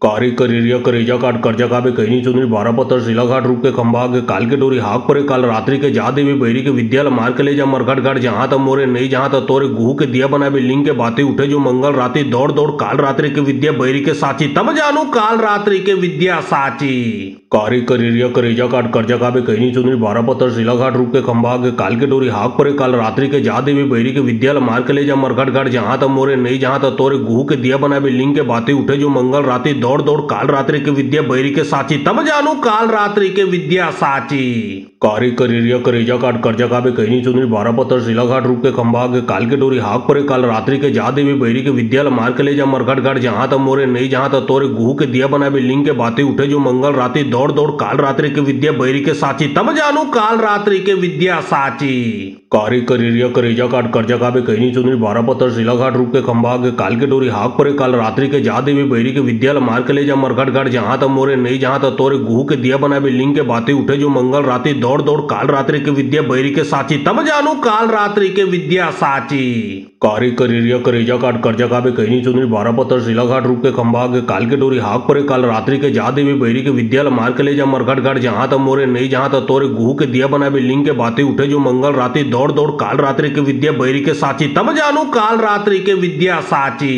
कारी करिरिया करेजा काट कर्जा काबे कहनी चुनरी 12 पत्थर शिलाघाट रूप के खंभा के काल के डोरी हाक परे काल रात्रि के जा देवी बैरी के विद्यालय मार के ले जा मरघट घाट जहां तक मोरे नहीं जहां तक तोरे गुहू के दिया बना लिंग के बातें उठे जो मंगल रात्रि दौड़ दौड़ काल रात्रि के विद्या बैरी के साची तब जानू काल रात्रि के विद्या साची कारी करिरिया करेजा काट कर्जा काबे कहनी चुनरी 12 पत्थर शिलाघाट रूप के खंभा के काल के डोरी हाक परे काल रात्रि के जा देवी बैरी के विद्यालय मार के ले जा मरघट घाट जहां तक मोरे नहीं जहां तक तोरे गुहू के दिया बना लिंग के बातें उठे जो मंगल रात्रि दौड़ दौड़ काल रात्रि के विद्या बैरी के साची तब जानू काल रात्रि के विद्या साची कारी करिरिया करेजा काट कर्जा काबे कहनी चुनरी 12 पत्थर शिलाघाट रूप के खंभा के काल के डोरी हाक परे काल रात्रि के जा देवी बैरी के विद्यालय मार के ले जा मरघट घाट जहां तक मोरे नहीं जहां तक तोरे गुहू के दिया बना लिंग के बातें उठे जो मंगल रात्रि दौड़ दौड़ काल रात्रि के विद्या बैरी के साची तब जानू काल रात्रि के विद्या साची कारी करिरिया करेजा काट कर्जा काबे कहनी चुनरी 12 पत्थर शिलाघाट रूप के खंभा के काल के डोरी हाक परे काल रात्रि के जा देवी बैरी के विद्यालय मार के ले जा मरघट घाट जहां तक मोरे नहीं जहां तक तोरे गुहू के दिया बना लिंग के बातें उठे जो मंगल रात्रि दौड़ दौड़ काल रात्रि के विद्या बैरी के साची तब जानू काल रात्रि के विद्या साची कारी करिरिया करेजा काट कर्जा काबे कहनी चुनरी 12 पत्थर शिलाघाट रूप के खंभा के काल के डोरी हाक परे काल रात्रि के जा देवी बैरी के विद्यालय मार के ले जा मरघट घाट जहां तक मोरे नहीं जहां तक तोरे गुहू के दिया बना लिंग के बातें उठे जो मंगल रात्रि दौड़ दौड़ काल रात्रि के विद्या बैरी के साची तब जानू काल रात्रि के विद्या साची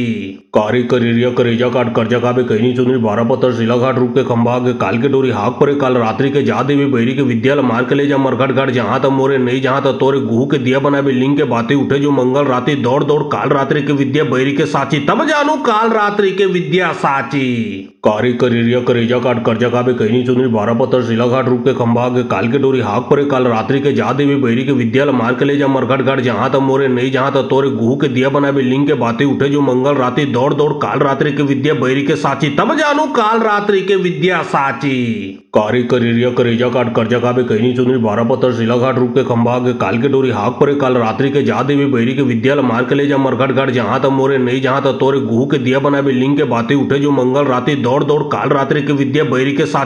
कारी करिरिया करेजा काट कर्जा काबे कहनी चुनरी 12 पत्थर शिलाघाट रूप के खंभा के काल के डोरी हाक परे काल रात्रि के जा देवी बैरी के विद्यालय मार के ले जा मरघट घाट जहां तक मोरे नहीं जहां तक तोरे गुहू के दिया बना लिंग के बातें उठे जो मंगल रात्रि दौड़ दौड़ काल रात्रि के विद्या बैरी के साची तब जानू काल रात्रि के विद्या साची कारी करिरिया करेजा काट कर्जा काबे कहनी चुनरी 12 पत्थर शिलाघाट रूप के खंभा के काल के डोरी हाक परे काल रात्रि के जा देवी बैरी के विद्यालय मार के ले जा मरघट घाट जहां तक मोरे नहीं जहां तक तोरे गुहू के दिया बना लिंग के बातें उठे जो मंगल रात्रि दौड़ दौड़ काल रात्रि के विद्या बैरी के साची तब जानू काल रात्रि के विद्या साची कारी करिरिया करेजा काट कर्जा काबे कहनी चुनरी 12 पत्थर शिलाघाट रूप के खंभा के काल के डोरी हाक परे काल रात्रि के जा देवी बैरी के विद्यालय मार के ले जा मरघट घाट जहां तक मोरे नहीं जहां तक तोरे गुहू के दिया बना लिंग के बातें उठे जो मंगल रात्रि दौड़ दौड़ काल रात्रि के विद्या बैरी के साची